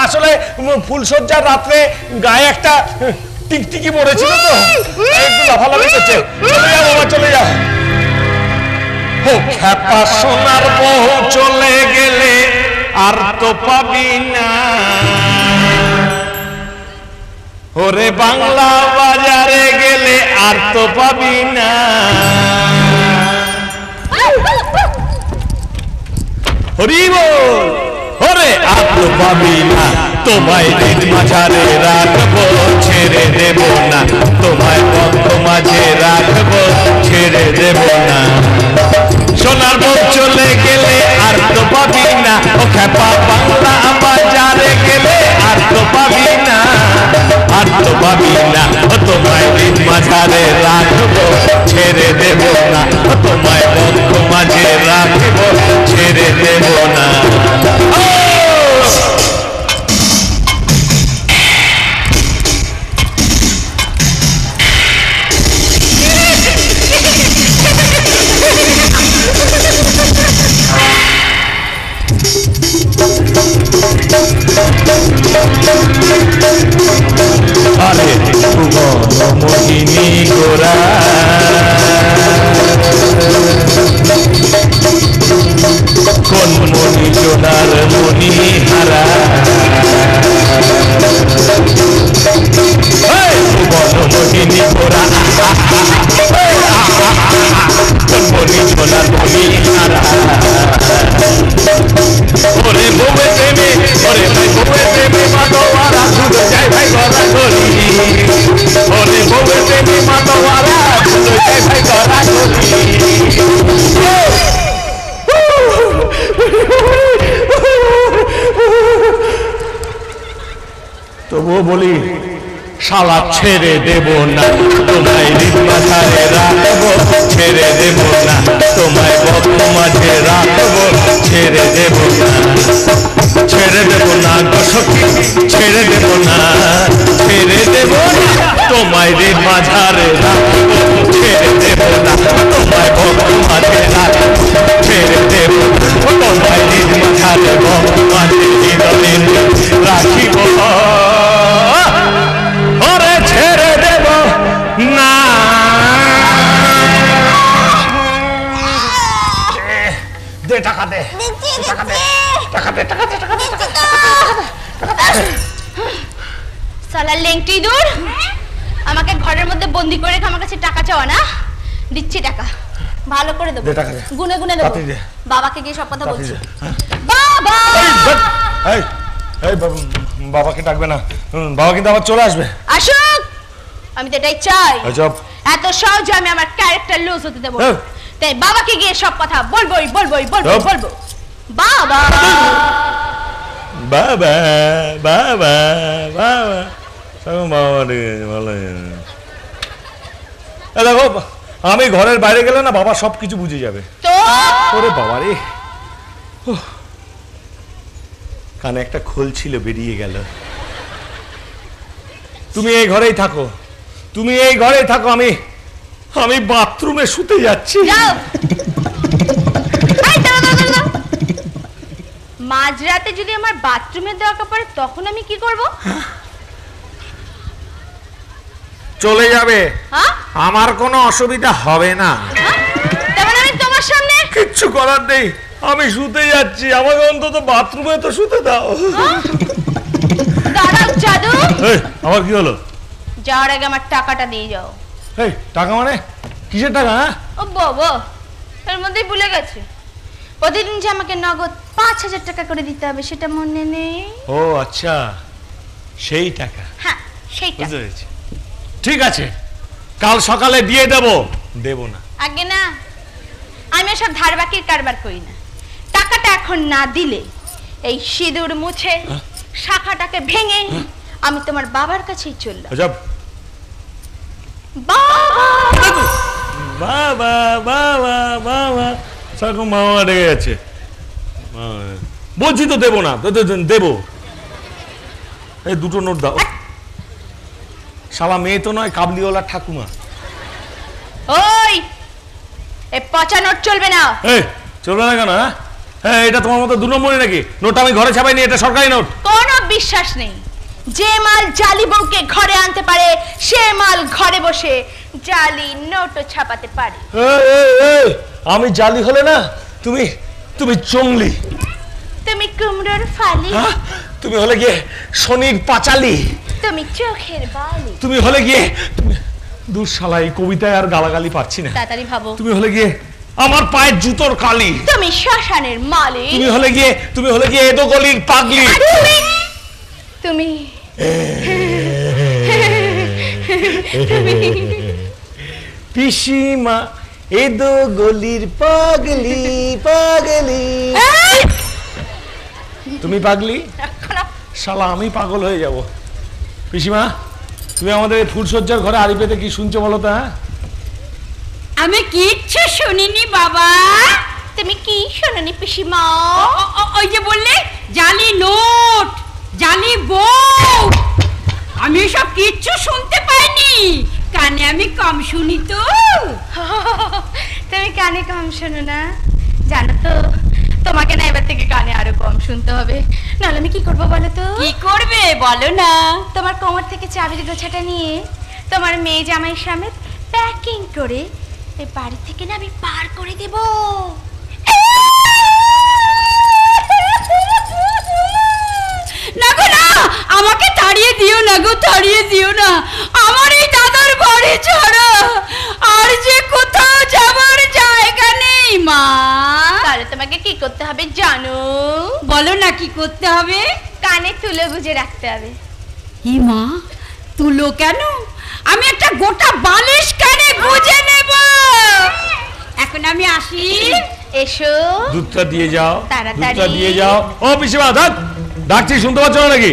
আসলে ফুলসজ্জার রাত্রে গায়ে একটা টিকটিকি পড়েছিল তো একটু লাফালাফি করছে। চলে যাও বাবা, চলে যাও। ও খ্যাপা সোনার বউ চলে গেলে আর তো পাবি না, ওরে বাংলা বাজারে গেলে আর তো পাবি না। হরি বল, ওরে আর তো পাবি না, তোমায় দিন মাঝারে রাখবো, ছেড়ে দেব না, তোমায় বন্ধ মাঝে রাখবো, ছেড়ে দেব না। সোনার বউ চলে গেলে আর তো পাবি না, ও খ্যাপা বাংলা বাজারে গেলে আর তো পাবি না, আর তো পাবি না, ও তোমায় দিন মাঝারে রাখবো, ছেড়ে দেব না, ও তোমায় বন্ধ মাঝে রাখবো, ছেড়ে দেব না। আরে মোহিনী গোরা কোন মনি জোনার মনি হারা, মোহিনী গোরা কোন মনি জোনার মনি হারা। ওরে বউয়ে প্রেমে, ওরে ভাই বউয়ে প্রেমে মাতোয়ারা ছুটে যায় ভাই গলা গলি, ওরে বউয়ে প্রেমে মাতোয়ারা ছুটে যায় ভাই গলা গলি। তবুও বলি শালা ছেড়ে দেব না, তোমায় দিন মাঝারে রাখবো, ছেড়ে দেব না, তোমায় বদ্ধ মাঝে রাখবো, ছেড়ে দেব না, ছেড়ে দেব না গো সখী, ছেড়ে দেব না, ছেড়ে দেব না, তোমায় দিন মাঝারে রাখবো, ছেড়ে দেব না, তোমায় বদ্ধ মাঝে রাখবো, ছেড়ে দেব না, তোমায় দিন মাঝারে বদ্ধ মাঝে রাখিব, ওরে ছেড়ে দেব না। দে টাকা দে, টাকা দে, টাকা দে, টাকা দে, টাকা দে, টাকা দে। সালা লেংটি দূর, আমাকে ঘরের মধ্যে বন্দি করে আমার কাছে টাকা চাওয়া না? দিচ্ছি টাকা, ভালো করে দেবো, গুনে গুনে দেবো। বাবাকে গিয়ে সব কথা বলছি। বাবা, এই এই বাবাকে ডাকবে না, বাবা কিন্তু আবার চলে আসবে। আসুক, আমি তো এটাই চাই। এত সহজে আমি আমার ক্যারেক্টার লুজ হতে দেবো, তাই বাবাকে গিয়ে সব কথা বলবোই বলবোই বলবো বলবো। বাবা বাবা বাবা বাবা দেখো, আমি ঘরের বাইরে গেলে না বাবা সবকিছু বুঝে যাবে। ওরে বাবা রে, কানে একটা খোল ছিল, বেরিয়ে গেল। তুমি এই ঘরেই থাকো, তুমি এই ঘরেই থাকো, আমি বাথরুমে শুতে যাচ্ছি। মাঝরাতে যদি আমার বাথরুমের দরকার পড়ে তখন আমি কি করব? চলে যাবে, আমার কোনো অসুবিধা হবে না। তেমন আমি তোমার সামনে কিচ্ছু করার নেই, আমি শুতে যাচ্ছি, আমাকে অন্তত বাথরুমে তো শুতে দাও। দাঁড়াও জাদু, আমার কি হলো? যাওয়ার আগে আমার টাকাটা দিয়ে যাও। এই টাকা মানে কিসের টাকা? ও বাবা, এর মধ্যেই ভুলে গেছে, প্রতিদিন যে আমাকে নগদ ৫,০০০ টাকা করে দিতে হবে, সেটা মনে নেই। ও আচ্ছা, সেই টাকা। হ্যাঁ, সেই টাকা। বুঝতে পেরেছি, ঠিক আছে, কাল সকালে দিয়ে দেব না। আগে না, আমি সব ধার বাকির কারবার করি না। টাকাটা এখন না দিলে এই সিঁদুর মুছে শাখাটাকে ভেঙে আমি তোমার বাবার কাছেই চললাম। বাবা বাবা বাবা, সাকু মামা রেগে গেছে, বলছি তো দেবো না, দেবো। এই দুটো নোট দাও। শালা মেয়ে তো নয়, কাবলিওয়ালা ঠাকুমা। ওই, এ পচা নোট চলবে না। এই চলবে না কেন? হ্যাঁ, এটা তোমার মতো 2 নম্বরই নাকি? নোট আমি ঘরে ছাপাইনি, এটা সরকারি নোট। কোনো বিশ্বাস নেই। যে মাল জালি বউকে ঘরে আনতে পারে সে মাল ঘরে বসে জালি নোটও ছাপাতে পারে। আমি জালি হলে না, তুমি তুমি চংলি। তুমি কুমড়োর ফালি। তুমি হলে গিয়ে শনির পাঁচালি। তুমি চোখের বালি। তুমি হলে গিয়ে দূর শালা, এই কবিতায় আর গালাগালি পাচ্ছি না। তাড়াতাড়ি ভাবো। তুমি হলে গিয়ে আমার পায়ের জুতোর কালি। তুমি শ্মশানের মালি। তুমি হলে গিয়ে এদো গলির পাগলি। তুমি পিসিমা এদো গলির পাগলি পাগলি। তুমি পাগলি? শালা আমি পাগল হয়ে যাব। পিসিমা, তুমি আমাদের ফুলসজ্জার ঘরে আড়ি পেতে কি শুনছো বলো তো? হ্যাঁ, আমি কিচ্ছু শুনিনি বাবা। তুমি কি শোনোনি পিসিমা? ওই যে বললে জালি নোট, জালি বউ, আমি সব কিচ্ছু শুনতে পাইনি। কানে আমি কম শুনি তো। তুমি কানে কম শোনো না? জানো তো, তোমাকে না এবার থেকে কানে আরো কম শুনতে হবে, নাহলে আমি কি করবো বলো তো? কি করবে বলো না? তোমার কোমর থেকে চাবির গোছাটা নিয়ে তোমার মেয়ে জামাই সমেত প্যাকিং করে এই বাড়ি থেকে না আমি পার করে দেব। না গো না, আমাকে তাড়িয়ে দিও না গো, তাড়িয়ে দিও না। আমার এই দাদার বাড়ি ছাড়া আর যে কোথাও যাবার জায়গা নেই মা। তাহলে তোমাকে কি করতে হবে জানো? বলো না কি করতে হবে? কানে তুলো গুজে রাখতে হবে। ই মা, তুলো কেন? আমি একটা গোটা বালিশ কানে গুজে নেব। এখন আমি আসি। এসো, দুধটা দিয়ে যাও, তাড়াতাড়ি। দুধটা দিয়ে যাও। ও পিসিমা, ডাকছি, শুনতে পাচ্ছ না নাকি?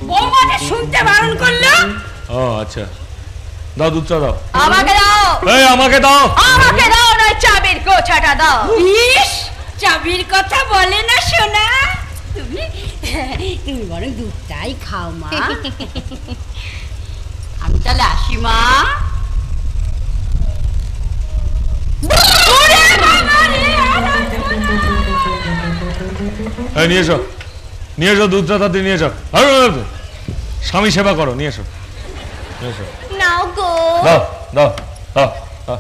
বৌমাকে শুনতে বারণ করলো। ও আচ্ছা, দাও দুধটা দাও। আমাকে দাও। এই আমাকে দাও। আমাকে দাও, নয় চাবির গোছাটা দাও। ইস, চাবির কথা বলে না সোনা। তুমি তুমি বরং দুধটাই খাও মা। আমি তাহলে আসি মা। এই নিয়ে এসো, নিয়ে এসো দুধটা, তাতে নিয়ে এসো। স্বামী সেবা করো, নিয়ে এসো, নিয়ে এসো। নাও গো। দাও দাও দাও দাও।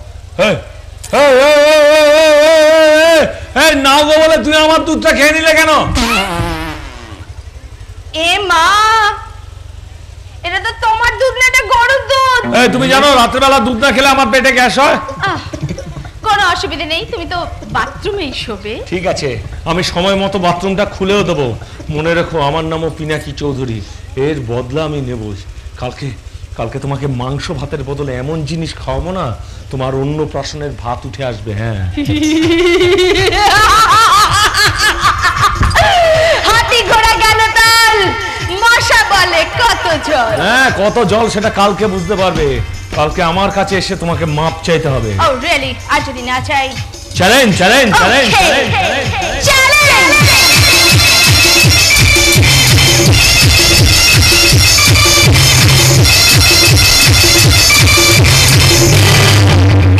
এই নাও গো বলে তুমি আমার দুধটা খেয়ে নিলে কেন? এ মা, এটা তো তোমার দুধ না, এটা গরুর দুধ। এই তুমি জানো রাত্রেবেলা দুধ না খেলে আমার পেটে গ্যাস হয়? কোনো অসুবিধা নেই, তুমি তো বাথরুমেই শোবে। ঠিক আছে, আমি সময় মতো বাথরুমটা খুলেও দেবো। মনে রেখো, আমার নামও পিনাকি চৌধুরী, এর বদলা আমি নেব। কালকে তোমাকে মাংস ভাতের বদলে এমন জিনিস খাওয়াবো না, তোমার অন্য প্রাশনের ভাত উঠে আসবে। হ্যাঁ, হাতি ঘোড়া গেল তাল, মশা বলে কত জল। হ্যাঁ, কত জল সেটা কালকে বুঝতে পারবে। কালকে আমার কাছে এসে তোমাকে মাপ চাইতে হবে। ও রিয়েলি? আর যদি না চাই? Challenge challenge challenge challenge.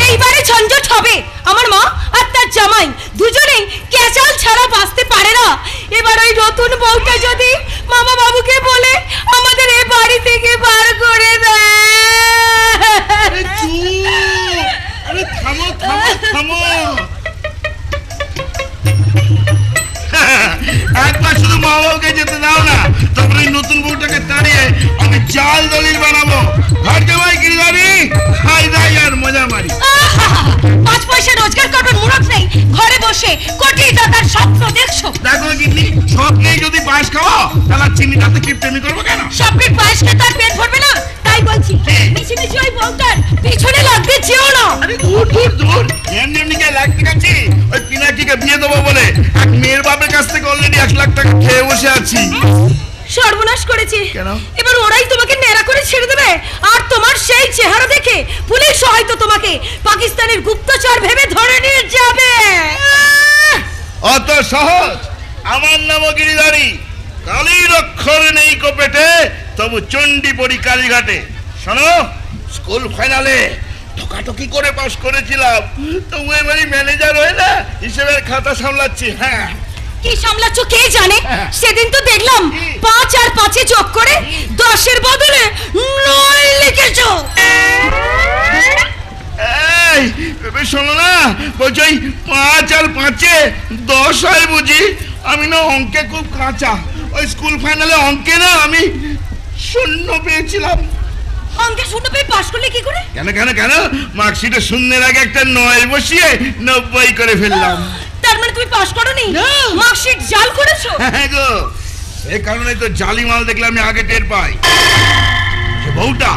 এইবারে ঝঞ্ঝট হবে। আমার মা আর তার জামাই দুজনেই ক্যাচাল ছাড়া বাঁচতে পারে না। এবার ওই নতুন বউটা যদি মামা বাবুকে বলে আমাদের এই বাড়ি থেকে বার করে দেয়। আরে থামো থামো থামো, একবার শুধু মা বাবুকে যেতে দাও না, তারপরে নতুন বউটাকে তাড়িয়ে আমি জাল দলিল বানাবো। ঘর জামাই গিরিবাড়ি খাই দাই আর মজা মারি। 5 পয়সা রোজগার করবার মুরত নেই, ঘরে বসে কোটি টাকার স্বপ্ন দেখছো। দেখো গিন্নি, স্বপ্নেই যদি পায়েস খাওয়া তাহলে চিনি তাতে কি প্রেমী করবো কেন? স্বপ্নের পায়েস খেয়ে তার পেট ভরবে না, তাই বলছি মিছি মিছি ওই বউটার পিছনে লাগতে চেও না। আরে দূর দূর দূর, এমনি এমনি কে লাগতে গেছি? ওই পিনাকিকে বিয়ে দেবো বলে এক মেয়ের বাপের কাছ থেকে অলরেডি 1 লাখ টাকা খেয়ে বসে আছি। সর্বনাশ করেছি। কেন? এবার ওরাই তোমাকে নেড়া করে ছেড়ে দেবে। আর তোমার সেই চেহারা দেখে পুলিশ হয়তো তোমাকে পাকিস্তানের গুপ্তচর ভেবে ধরে নিয়ে যাবে। অত সহজ? আমার নামও গিরিধারী, কালীর অক্ষর নেই কোপেটে, তবু চণ্ডী পড়ি কালীঘাটে। শোনো, স্কুল ফাইনালে ঠকাঠকি করে পাস করেছিলাম, তবু এবারই ম্যানেজার হয়ে না হিসেবের খাতা সামলাচ্ছি। হ্যাঁ, কি সামলাচ্ছ কে জানে। সেদিন তো দেখলাম 5 আর 5 যোগ করে 10-এর বদলে 9 লিখেছো। এই শোনো না, বলছি ওই 5 আর 5-এ 10 হয় বুঝি। আমি না অঙ্কে খুব কাঁচা, ওই স্কুল ফাইনালে অঙ্কে না আমি 0 পেয়েছিলাম। অঙ্কে 0 পেয়ে পাশ করলে কি করে? কেন কেন কেন, মার্কশিটে 0-এর আগে একটা 9 বসিয়ে 90 করে ফেললাম। তার মানে তুমি পাশ করোনি, মার্কশিট জাল করেছো? হ্যাঁ গো, এই কারণে তো জালি মাল দেখলে আমি আগে টের পাই। যে বউটা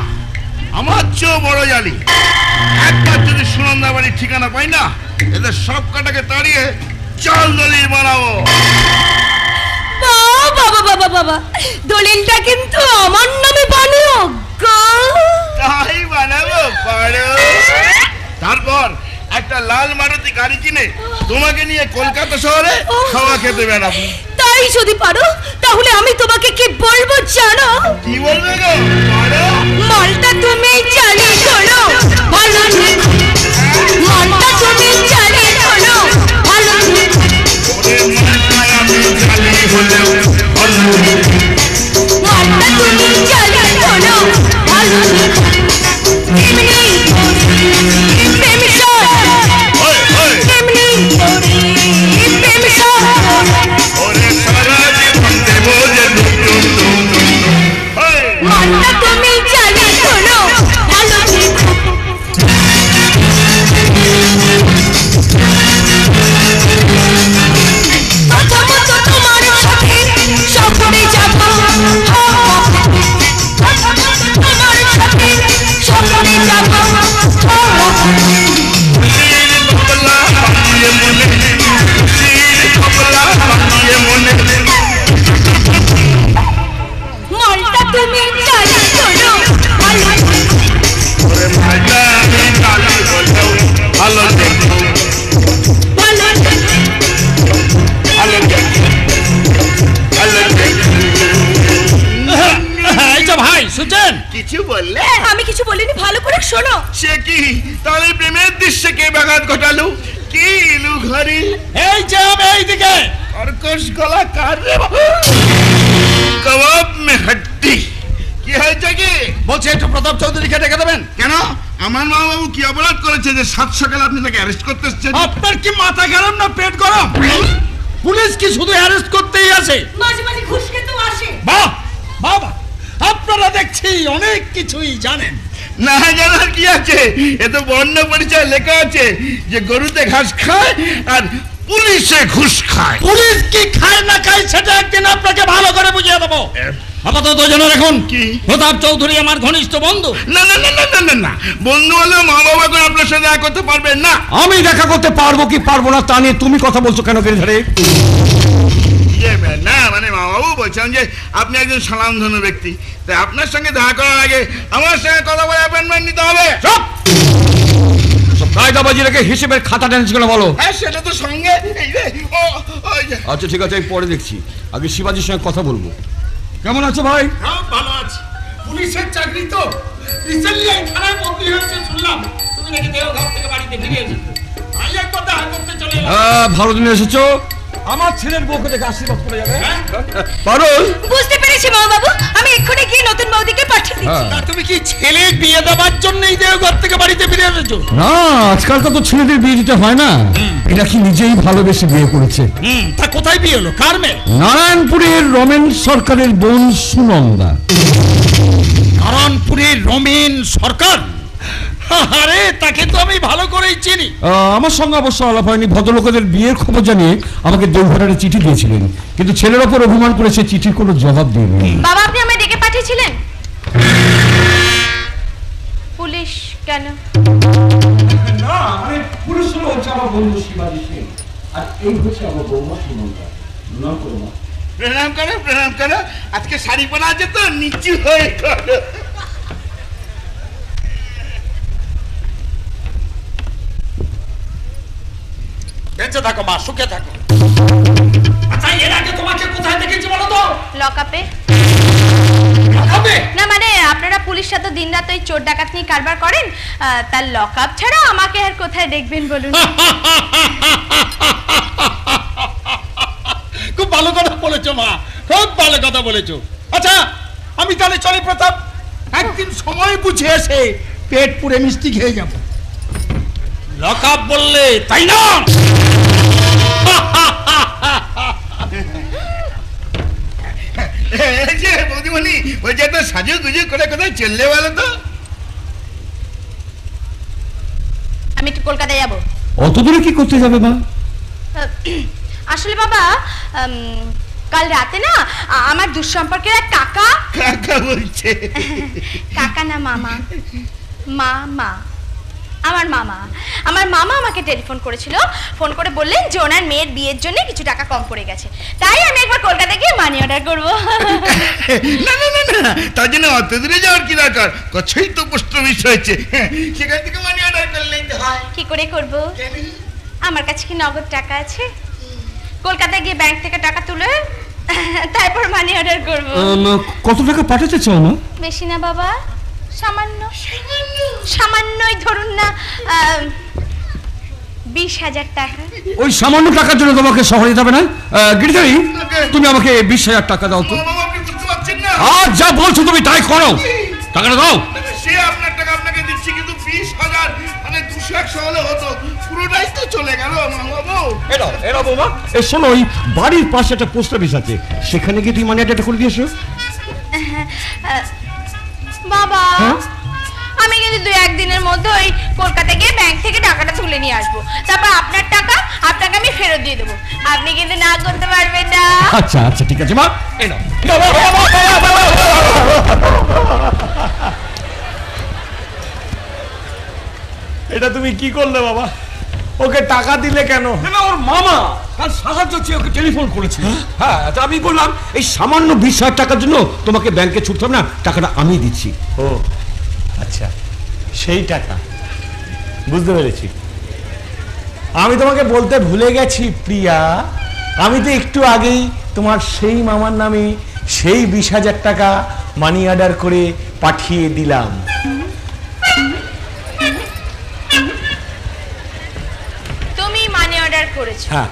আমার চেয়েও বড় জালি। একবার যদি সুনন্দা বাড়ির ঠিকানা পাই না, এদের সব কাটাকে তাড়িয়ে চাল দলিল বানাবো। বাবা বাবা বাবা, দলিলটা কিন্তু আমার নামে বানিও গো। তাই বানাবো পারো। তারপর একটা লাল মারুতি গাড়ি কিনে তোমাকে নিয়ে কলকাতা শহরে খাওয়া খেতে বেড়াবো। তাই যদি পারো তাহলে আমি তোমাকে কি বলবো জানো? কি বলবে গো? পারো। মালটা তুমি চালিয়ে করো ভালো, মালটা তুমি চালিয়ে করো ভালো, ওরে মাথায় আমি জালি হলেও ভালো, মালটা তুমি চালিয়ে করো ভালো। এমনি প্রেমিকা, ওই ওই এমনি প্রেমিকা, ওরে সারা জীবন দেবো যে ওই মালটা তুমি চালিয়ে করো ভালো। প্রথমত তোমার সাথে সফরে যাব, তোমার সাথে সফরে যাব। কমলা বানিয়ে মনে, কমলা বানিয়ে মনে, মালটা তুমি চালিয়ে করো ভালো, ওরে মাইটা আমি জালি হলেও ভালো দেখো, ভালো। ভালো দেখো, ভালো দেখো। এই যে ভাই শুনছেন? কিছু বললে? আমি কিছু বলিনি, ভালো করে শোনো। সে কি তাহলে প্রেমের দৃশ্যে কে ব্যাঘাত ঘটালো? কি ইলু ঘড়ি এই যে আমি এইদিকে। কর্কশ গলা কার রে বাবা? কবাব মে হাড্ডি। কি হয়েছে কি? বলছি একটু প্রতাপ চৌধুরীকে ডেকে দেবেন। কেন আমার মা বাবু কি অপরাধ করেছে যে 7 সকালে আপনি তাকে অ্যারেস্ট করতে এসেছেন? আপনার কি মাথা গরম না পেট গরম? পুলিশ কি শুধু অ্যারেস্ট করতেই আসে? মাঝে মাঝে ঘুষ খেতেও আসে। বাহ বাবা, আপনারা দেখছি অনেক কিছুই জানেন। না জানার কি আছে, এ তো বর্ণ পরিচয় লেখা আছে যে গরুতে ঘাস খায় আর পুলিশে ঘুষ খায়। পুলিশ কি খায় না খায় সেটা একদিন আপনাকে ভালো করে বুঝিয়ে দেবো। আপাতত জেনে রাখুন, কি? প্রতাপ চৌধুরী আমার ঘনিষ্ঠ বন্ধু। না না না না না না না, বন্ধু হলে মা বাবা করে আপনার সাথে দেখা করতে পারবেন না। আমি দেখা করতে পারবো কি পারবো না তা নিয়ে তুমি কথা বলছো কেন গিরিধারে? না মানে মা বাবু বলছেন যে আপনি একজন স্বনামধন্য ব্যক্তি, তাই আপনার সঙ্গে দেখা করার আগে আমার সঙ্গে কথা বলে অ্যাপয়েন্টমেন্ট নিতে হবে। চুপ! সব কায়দাবাজি রেখে হিসেবের খাতা টেনেছি কেন বলো? হ্যাঁ সেটা তো সঙ্গে এই রে, ওই যে। আচ্ছা ঠিক আছে, আমি পরে দেখছি, আগে শিবাজির সঙ্গে কথা বলবো। কেমন আছো ভাই? হ্যাঁ ভালো আছি। পুলিশের চাকরি তো রিসেন্টলি এই থানায় বদলি হয়েছে শুনলাম। তুমি নাকি দেওঘর থেকে বাড়িতে ফিরে এসেছো। আমি একবার দেখা করতে চলে এলাম। ভালো দিনে এসেছো। আমার ছেলের বউকে দেখে আশীর্বাদ করে যাবে। পারুল, বুঝতে পেরেছি মা বাবু, আমি এক্ষুনি গিয়ে নতুন বৌদিকে পাঠিয়ে দিচ্ছি। তা তুমি কি ছেলের বিয়ে দেওয়ার জন্য এই দেওঘর থেকে বাড়িতে ফিরে এসেছো? না আজকালকার তো ছেলেদের বিয়ে দিতে হয় না, এটা কি নিজেই ভালোবেসে বিয়ে করেছে। তা কোথায় বিয়ে হলো? কার মেয়ে? নারায়ণপুরের রমেন সরকারের বোন সুনন্দা। নারায়ণপুরের রমেন সরকার? আরে তাকে তো আমি ভালো করেই চিনি। আমার সঙ্গে অবশ্য আলাপ হয়নি, ভদ্রলোকেদের বিয়ের খবর জানিয়ে আমাকে দেওঘরের চিঠি দিয়েছিলেন, কিন্তু ছেলের ওপর অভিমান করে সে চিঠির কোনো জবাব দিইনি। বাবা আপনি আমায় ডেকে পাঠিয়েছিলেন? পুলিশ কেন? না মানে পুলিশ হচ্ছে আমার বন্ধু শিবাজি সিং, আর এই হচ্ছে আমার বৌমা সুনন্দা। নাম করো না। প্রণাম করো প্রণাম করো, আজকে শাড়ি পরা আছে তো নিচু হয়ে করো। বেঁচে থাকো মা, সুখে থাকো। আচ্ছা এর আগে তোমাকে কোথায় দেখেছি বলো তো? লকআপে। হবে না মানে আপনারা পুলিশরা তো দিনরাত ওই চোর ডাকাত নিয়ে কারবার করেন, তার লকআপ ছাড়া আমাকে আর কোথায় দেখবেন বলুন? মা, খুব ভালো কথা বলেছো। আচ্ছা আমি তাহলে চলি প্রতাপ, একদিন সময় বুঝে এসে পেট পুরে মিষ্টি খেয়ে যাব। লকআপ বললে তাই না? এই যে বৌদিমণি, ওই যে তো সাজু গুজু করে কোথায় চললে বলো তো? আমি একটু কলকাতায় যাব। অত দূরে কি করতে যাবে মা? আসলে বাবা, কাল রাতে না আমার দুঃসম্পর্কের এক কাকা, কাকা বলছে? কাকা না মামা, মামা, আমার মামা আমাকে টেলিফোন করেছিল। ফোন করে বললেন যে ওনার মেয়ের বিয়ের জন্য কিছু টাকা কম পড়ে গেছে, তাই আমি একবার কলকাতা গিয়ে মানি অর্ডার করবো। না না না না, তার জন্য অত দূরে যাওয়ার কি দরকার? কছেই তো পোস্ট অফিস হয়েছে, সেখান থেকে মানি অর্ডার করলেই তো হয়। কি করে করব? আমার কাছে কি নগদ টাকা আছে? কলকাতায় গিয়ে ব্যাংক থেকে টাকা তুলে তারপর মানি অর্ডার করব। কত টাকা পাঠাতে চাও না? বেশি না বাবা, সামান্যই ধরুন না 20,000 টাকা। ওই সামান্য টাকার জন্য তোমাকে শহরে যাবে না? গিরিধারী, তুমি আমাকে 20,000 টাকা দাও তো। বাবা, আপনি বুঝতে পারছেন না? আর যা বলছো তুমি তাই করো, টাকাটা দাও। সে আপনার টাকা আপনাকে দিচ্ছি, কিন্তু 20,000 মানে 200-100 হলে হতো, পুরোটাই তো চলে গেল বাবু। এরা বাবা, এই শোনো, ওই বাড়ির পাশে একটা পোস্ট অফিস আছে, সেখানে গিয়ে তুমি মানি অর্ডারটা করে দিয়েছো। বাবা, আমি কিন্তু 2-1 দিনের মধ্যে ওই কলকাতা গিয়ে ব্যাংক থেকে টাকাটা তুলে নিয়ে আসবো, তারপর আপনার টাকা আপনাকে আমি ফেরত দিয়ে দেবো। আপনি কিন্তু না করতে পারবেন না। আচ্ছা আচ্ছা, ঠিক আছে মা, এই নাও। এটা তুমি কি করলে বাবা? ওকে টাকা দিলে কেন? ওর মামা কাল সাহায্য চেয়ে ওকে টেলিফোন করেছে। হ্যাঁ, তা আমি বললাম এই সামান্য 20,000 টাকার জন্য তোমাকে ব্যাংকে ছুটতে হবে না, টাকাটা আমি দিচ্ছি। ও আচ্ছা, সেই টাকা, বুঝতে পেরেছি। আমি তোমাকে বলতে ভুলে গেছি প্রিয়া, আমি তো একটু আগেই তোমার সেই মামার নামে সেই 20,000 টাকা মানি অর্ডার করে পাঠিয়ে দিলাম। তুমি মানি অর্ডার করেছো? হ্যাঁ।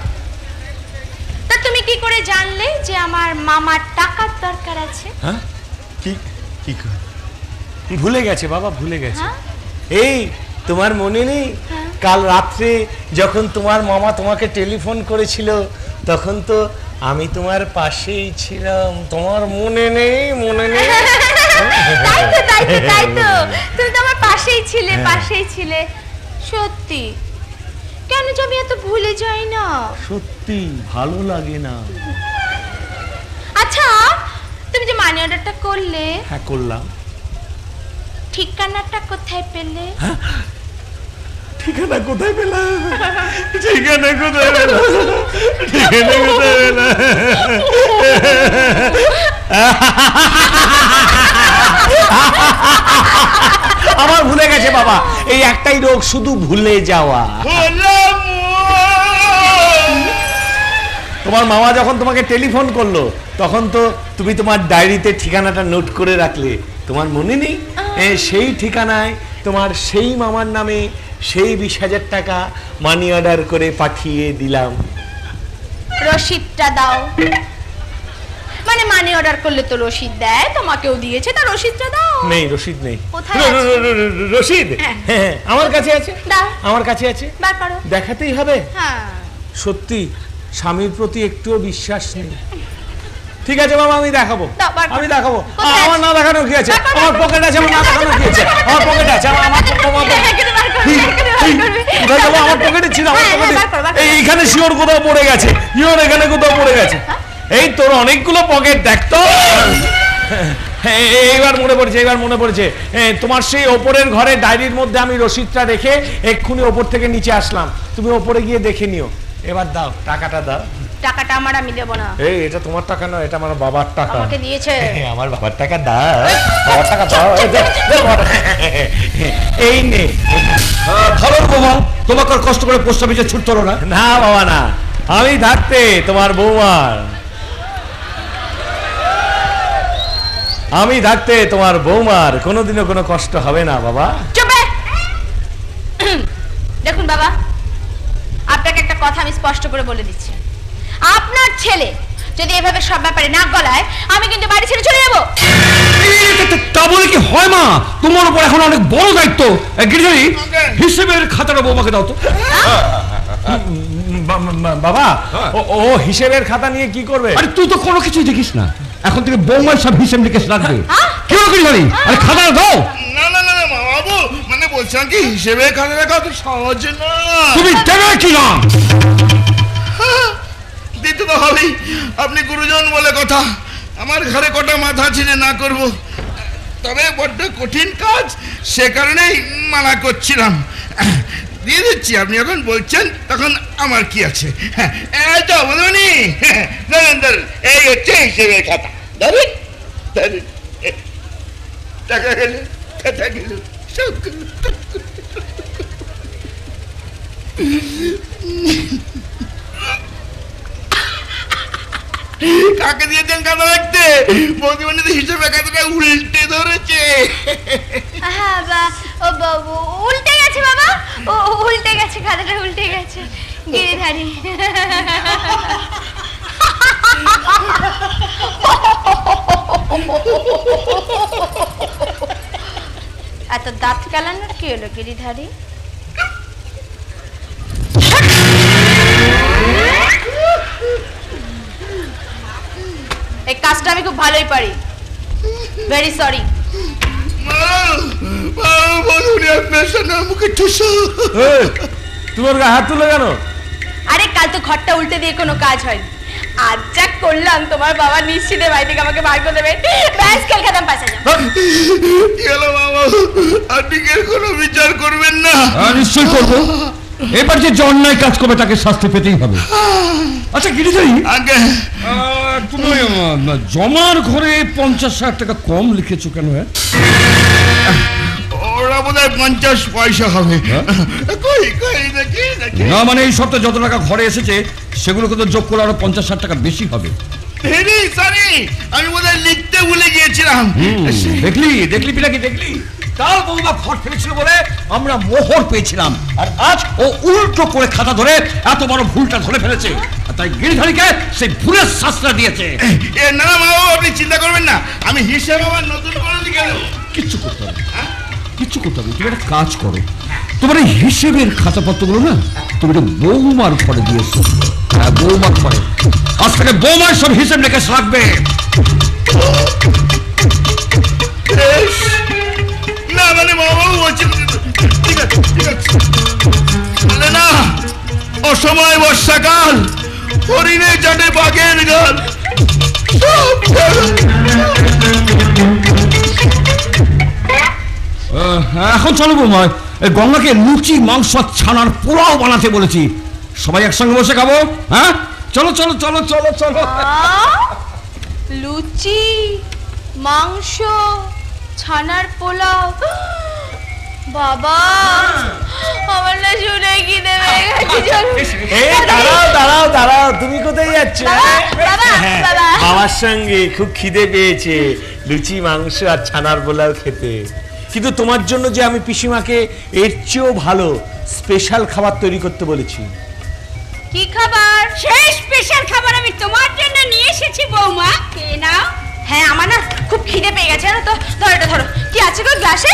তা তুমি কি করে জানলে যে আমার মামার টাকার দরকার আছে? হ্যাঁ, কি কি ভুলে গেছে বাবা, ভুলে গেছে। হ্যাঁ? এই তোমার মনে নেই কাল রাত্রে যখন তোমার মামা তোমাকে টেলিফোন করেছিল, তখন তো আমি তোমার পাশেই ছিলাম, তোমার মনে নেই? মনে নেই? তাই তো তুমি তো আমার পাশেই ছিলে। সত্যি? কেন যে আমি এত ভুলে যাই না? সত্যি ভালো লাগে না। আচ্ছা, তুমি যে মানি অর্ডারটা করলে, হ্যাঁ করলাম। ঠিকানাটা কোথায় পেলে? ঠিকানা কোথায় পেলাম? ঠিকানা কোথায় পেলাম? ঠিকানা কোথায় পেলাম? আমার ভুলে গেছে বাবা, এই একটাই রোগ, শুধু ভুলে যাওয়া। তোমার মামা যখন তোমাকে টেলিফোন করলো, তখন তো তুমি তোমার ডায়েরিতে ঠিকানাটা নোট করে রাখলে, তোমার মনে নেই? সেই ঠিকানায় তোমার সেই মামার নামে সেই 20,000 টাকা মানি অর্ডার করে পাঠিয়ে দিলাম। রসিদটা দাও। মানে মানি অর্ডার করলে তো রসিদ দেয়, তোমাকেও দিয়েছে, তার রসিদটা দাও। নেই, রসিদ নেই। কোথায় আছে? রসিদ? হ্যাঁ, আমার কাছে আছে। দাও। আমার কাছে আছে, বার করো। দেখাতেই হবে। হ্যাঁ। সত্যি স্বামীর প্রতি একটুও বিশ্বাস নেই। ঠিক আছে বাবা, আমি দেখাবো, আমি দেখাবো। আমার না দেখানো কি আছে? আমার পকেট আছে, আমার না দেখানো কি আছে? আমার পকেট আছে, আমার পকেটে ছিল, আমার পকেটে এইখানে শিওর কোথাও পড়ে গেছে, শিওর এখানে কোথাও পড়ে গেছে। এই তোর অনেকগুলো পকেট, দেখতো। এইবার মনে পড়েছে, তোমার সেই ওপরের ঘরে ডায়েরির মধ্যে আমি রসিদটা রেখে এক্ষুনি ওপর থেকে নিচে আসলাম, তুমি ওপরে গিয়ে দেখে নিও। এবার দাও, টাকাটা দাও। টাকাটা আমার, আমি দেব না। এই এটা তোমার টাকা নয়, এটা আমার বাবার টাকা। আমাকে দিয়েছে। আমার বাবার টাকা দাও, বাবার টাকা দাও। এই নে। ভালো বাবা, তোমাকে আর কষ্ট করে পোস্ট অফিসে ছুটতে হলো না। না বাবা না, আমি থাকতে তোমার বৌমার কোনোদিনও কোনো কষ্ট হবে না বাবা। দেখুন বাবা, আপনাকে একটা কথা আমি স্পষ্ট করে বলে দিচ্ছি, আপনার ছেলে যদি এভাবে সব ব্যাপারে নাক গলায় আমি কিন্তু বাড়ি ছেড়ে চলে যাবো। তা বলে কি হয় মা? তোমার উপর এখন অনেক বড় দায়িত্ব। গিরিধারী, হিসেবের খাতাটা বৌমাকে দাও তো। বাবা ও হিসেবের খাতা নিয়ে কি করবে? আরে তুই তো কোনো কিছুই দেখিস না, এখন থেকে বৌমার সব হিসেব নিকেশ রাখবে। কি হলো গিরিধারী? আরে খাতাটা দাও। না না না বাবু, মানে বলছিলাম কি হিসেবে খাতা রাখা তো সহজ না। তুমি দেবে কি না? দিতে তো হবেই, আপনি গুরুজন বলে কথা। আমার ঘরে কটা মাথা ছিঁড়ে না করব, তবে বড্ড কঠিন কাজ, সে কারণেই মানা করছিলাম। দিয়ে দিচ্ছি, আপনি যখন বলছেন তখন আমার কি আছে। এই তো বলুনি, এই হচ্ছে হিসেবের খাতা। ধরুন ধরুন, টাকা গেল, খাতা গেল, সব গেল। কাকে দিয়েছেন খাতা রাখতে? বৌদিমণি তো হিসেবে খাতাটা উল্টে ধরেছে। হ্যাঁ উল্টে গেছে বাবা, ও উল্টে গেছে, খাতাটা উল্টে গেছে। গিরিধারী এত দাঁত কেলানোর কি হলো গিরিধারী? এই কাজটা আমি খুব ভালোই পারি। Very sorry. তোমার হাত তুলে কেন? আরে কাল তো ঘরটা উল্টে দিয়ে কোনো কাজ হয়নি, আজ যা করলাম তোমার বাবা নিশ্চিতে বাড়ি থেকে আমাকে বার করে দেবে। ব্যাস খেল খেতাম পাশে যা। গেলো বাবা, আপনি কি কোনো বিচার করবেন না? নিশ্চয়ই করবো। এবার যে অন্যায় কাজ করবে তাকে শাস্তি পেতেই হবে। আচ্ছা গিরিধারী, আগে তুমি জমার ঘরে 50,000 টাকা কম লিখেছো কেন? ওরা বোধ হয় 50 পয়সা হবে। কই কই দেখি দেখি। না মানে এই সপ্তাহে যত টাকা ঘরে এসেছে সেগুলোকে তো যোগ করে আরো 50,000 টাকা বেশি হবে। সরি, আমি বোধ হয় লিখতে ভুলে গিয়েছিলাম। দেখলি পিলাকি, দেখলি? কাল বৌমা ফট ফেলেছিল বলে আমরা মোহর পেয়েছিলাম, আর আজ ও উল্টো করে খাতা ধরে এত বড় ভুলটা ধরে ফেলেছে। তাই গিরিধারীকে সেই ভুলের শাস্তি দিয়েছে। না না বাবু, আপনি চিন্তা করবেন না, আমি হিসাব আমার নতুন করে লিখে দেবো। কিচ্ছু করতে হবে, কিচ্ছু করতে হবে। তুমি একটা কাজ করো, তোমার এই হিসেবের খাতাপত্রগুলো না তুমি একটা বৌমার ঘরে দিয়েছো। হ্যাঁ, বৌমার ঘরে। আজ থেকে বৌমার সব হিসেব নিকেশ রাখবে। না মানে বাবু বলছেন, ঠিক আছে ঠিক আছে। বলে না, অসময় বর্ষাকাল, হরিণে চাটে বাঘের গাল। এখন চলো বৌমা, গঙ্গাকে লুচি মাংস ছানার পোলাও বানাতে বলেছি, সবাই একসঙ্গে বসে খাবো। হ্যাঁ চলো চলো চলো চলো চলো। লুচি মাংস ছানার পোলাও, বাবা আমার না শুনে কি দেবে। দাঁড়াও, তুমি কোথায় যাচ্ছ? বাবার সঙ্গে খুব খিদে পেয়েছে, লুচি মাংস আর ছানার পোলাও খেতে। কিন্তু তোমার জন্য যে আমি পিসিমাকে এর চেয়েও ভালো স্পেশাল খাবার তৈরি করতে বলেছি। কি খাবার? সেই স্পেশাল খাবার আমি তোমার জন্য নিয়ে এসেছি বৌমা, খেয়ে নাও। হ্যাঁ আমার না খুব খিদে পেয়ে গেছে না তো। ধরো এটা ধরো। কি আছে গো গ্লাসে?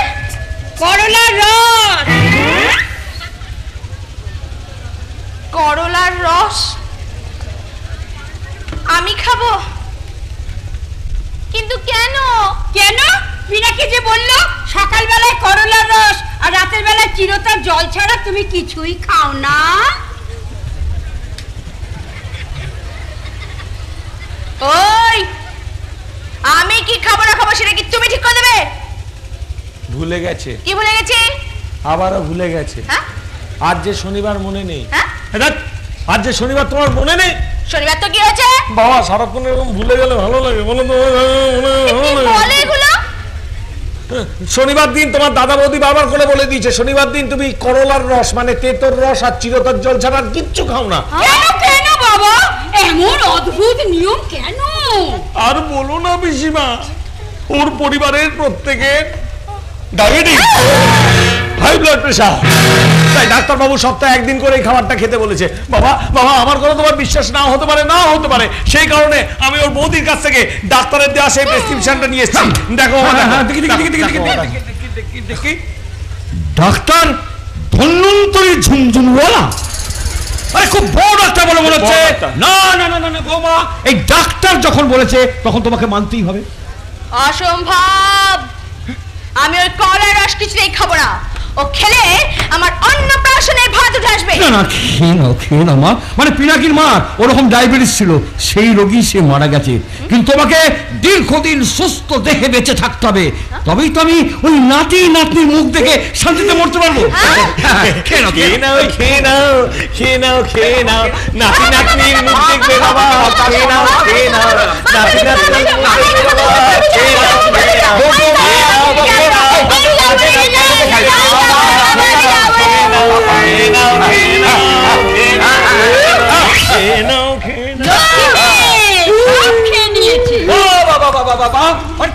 করলার রস। করলার রস আমি খাবো? কিন্তু কেন? কেন? পিনাকি যে বললো সকালবেলায় করলার রস আর রাতের বেলায় চিরতার জল ছাড়া তুমি কিছুই খাও না। ওই আমি কি খাবো না খাবো সেটা কি তুমি ঠিক করে দেবে? ভুলে গেছে। কি ভুলে গেছি? আবারও ভুলে গেছে। হ্যাঁ? আজ যে শনিবার মনে নেই। হ্যাঁ? আজ যে শনিবার তোমার মনে নেই? শনিবার তো কি হয়েছে? বাবা সারাক্ষণ এরকম ভুলে গেলে ভালো লাগে বলো তো? বলে এগুলো? শনিবার দিন তোমার দাদা বৌদি বারবার করে বলে দিয়েছে শনিবার দিন তুমি করলার রস মানে তেতোর রস আর চিরতার জল ছাড়া আর কিচ্ছু খাও না। কেন কেন বাবা, এমন অদ্ভুত নিয়ম কেন? আর বলো না পিসিমা, ওর পরিবারের প্রত্যেকের ডায়াবেটিস। High blood pressure. তাই ডাক্তারবাবু সপ্তাহে একদিন করে এই খাবারটা খেতে বলেছে। বাবা বাবা, আমার কথা তোমার বিশ্বাস না হতে পারে, সেই কারণে আমি ওর বৌদির কাছ থেকে ডাক্তারের দেওয়া সেই প্রেসক্রিপশনটা নিয়ে এসেছি। দেখো দেখি। ডাক্তার ধন্বন্তরী ঝুনঝুনওয়ালা? আরে খুব বড় ডাক্তার বলে মনে হচ্ছে। না না না না বৌমা, এই ডাক্তার যখন বলেছে তখন তোমাকে মানতেই হবে। অসম্ভব, আমি ওই কলার রস কিছুতেই খাবো না। ও খেলে আমার অন্নপ্রাশনের ভাত উঠে আসবে। না না, খেয়ে নাও মা। মানে পিনাকির মা ওরকম ডায়াবেটিস ছিল, সেই রোগী সে মারা গেছে, কিন্তু তোমাকে দীর্ঘদিন সুস্থ দেহে বেঁচে থাকতে হবে, তবেই তো আমি ওই নাতি নাতনির মুখ দেখে শান্তিতে মরতে পারবো। খেয়ে নাও নাতি নাতনির মুখ দেখবে বাবা। খেয়ে নাও নাতি নাতনির মুখ দেখবে বাবা।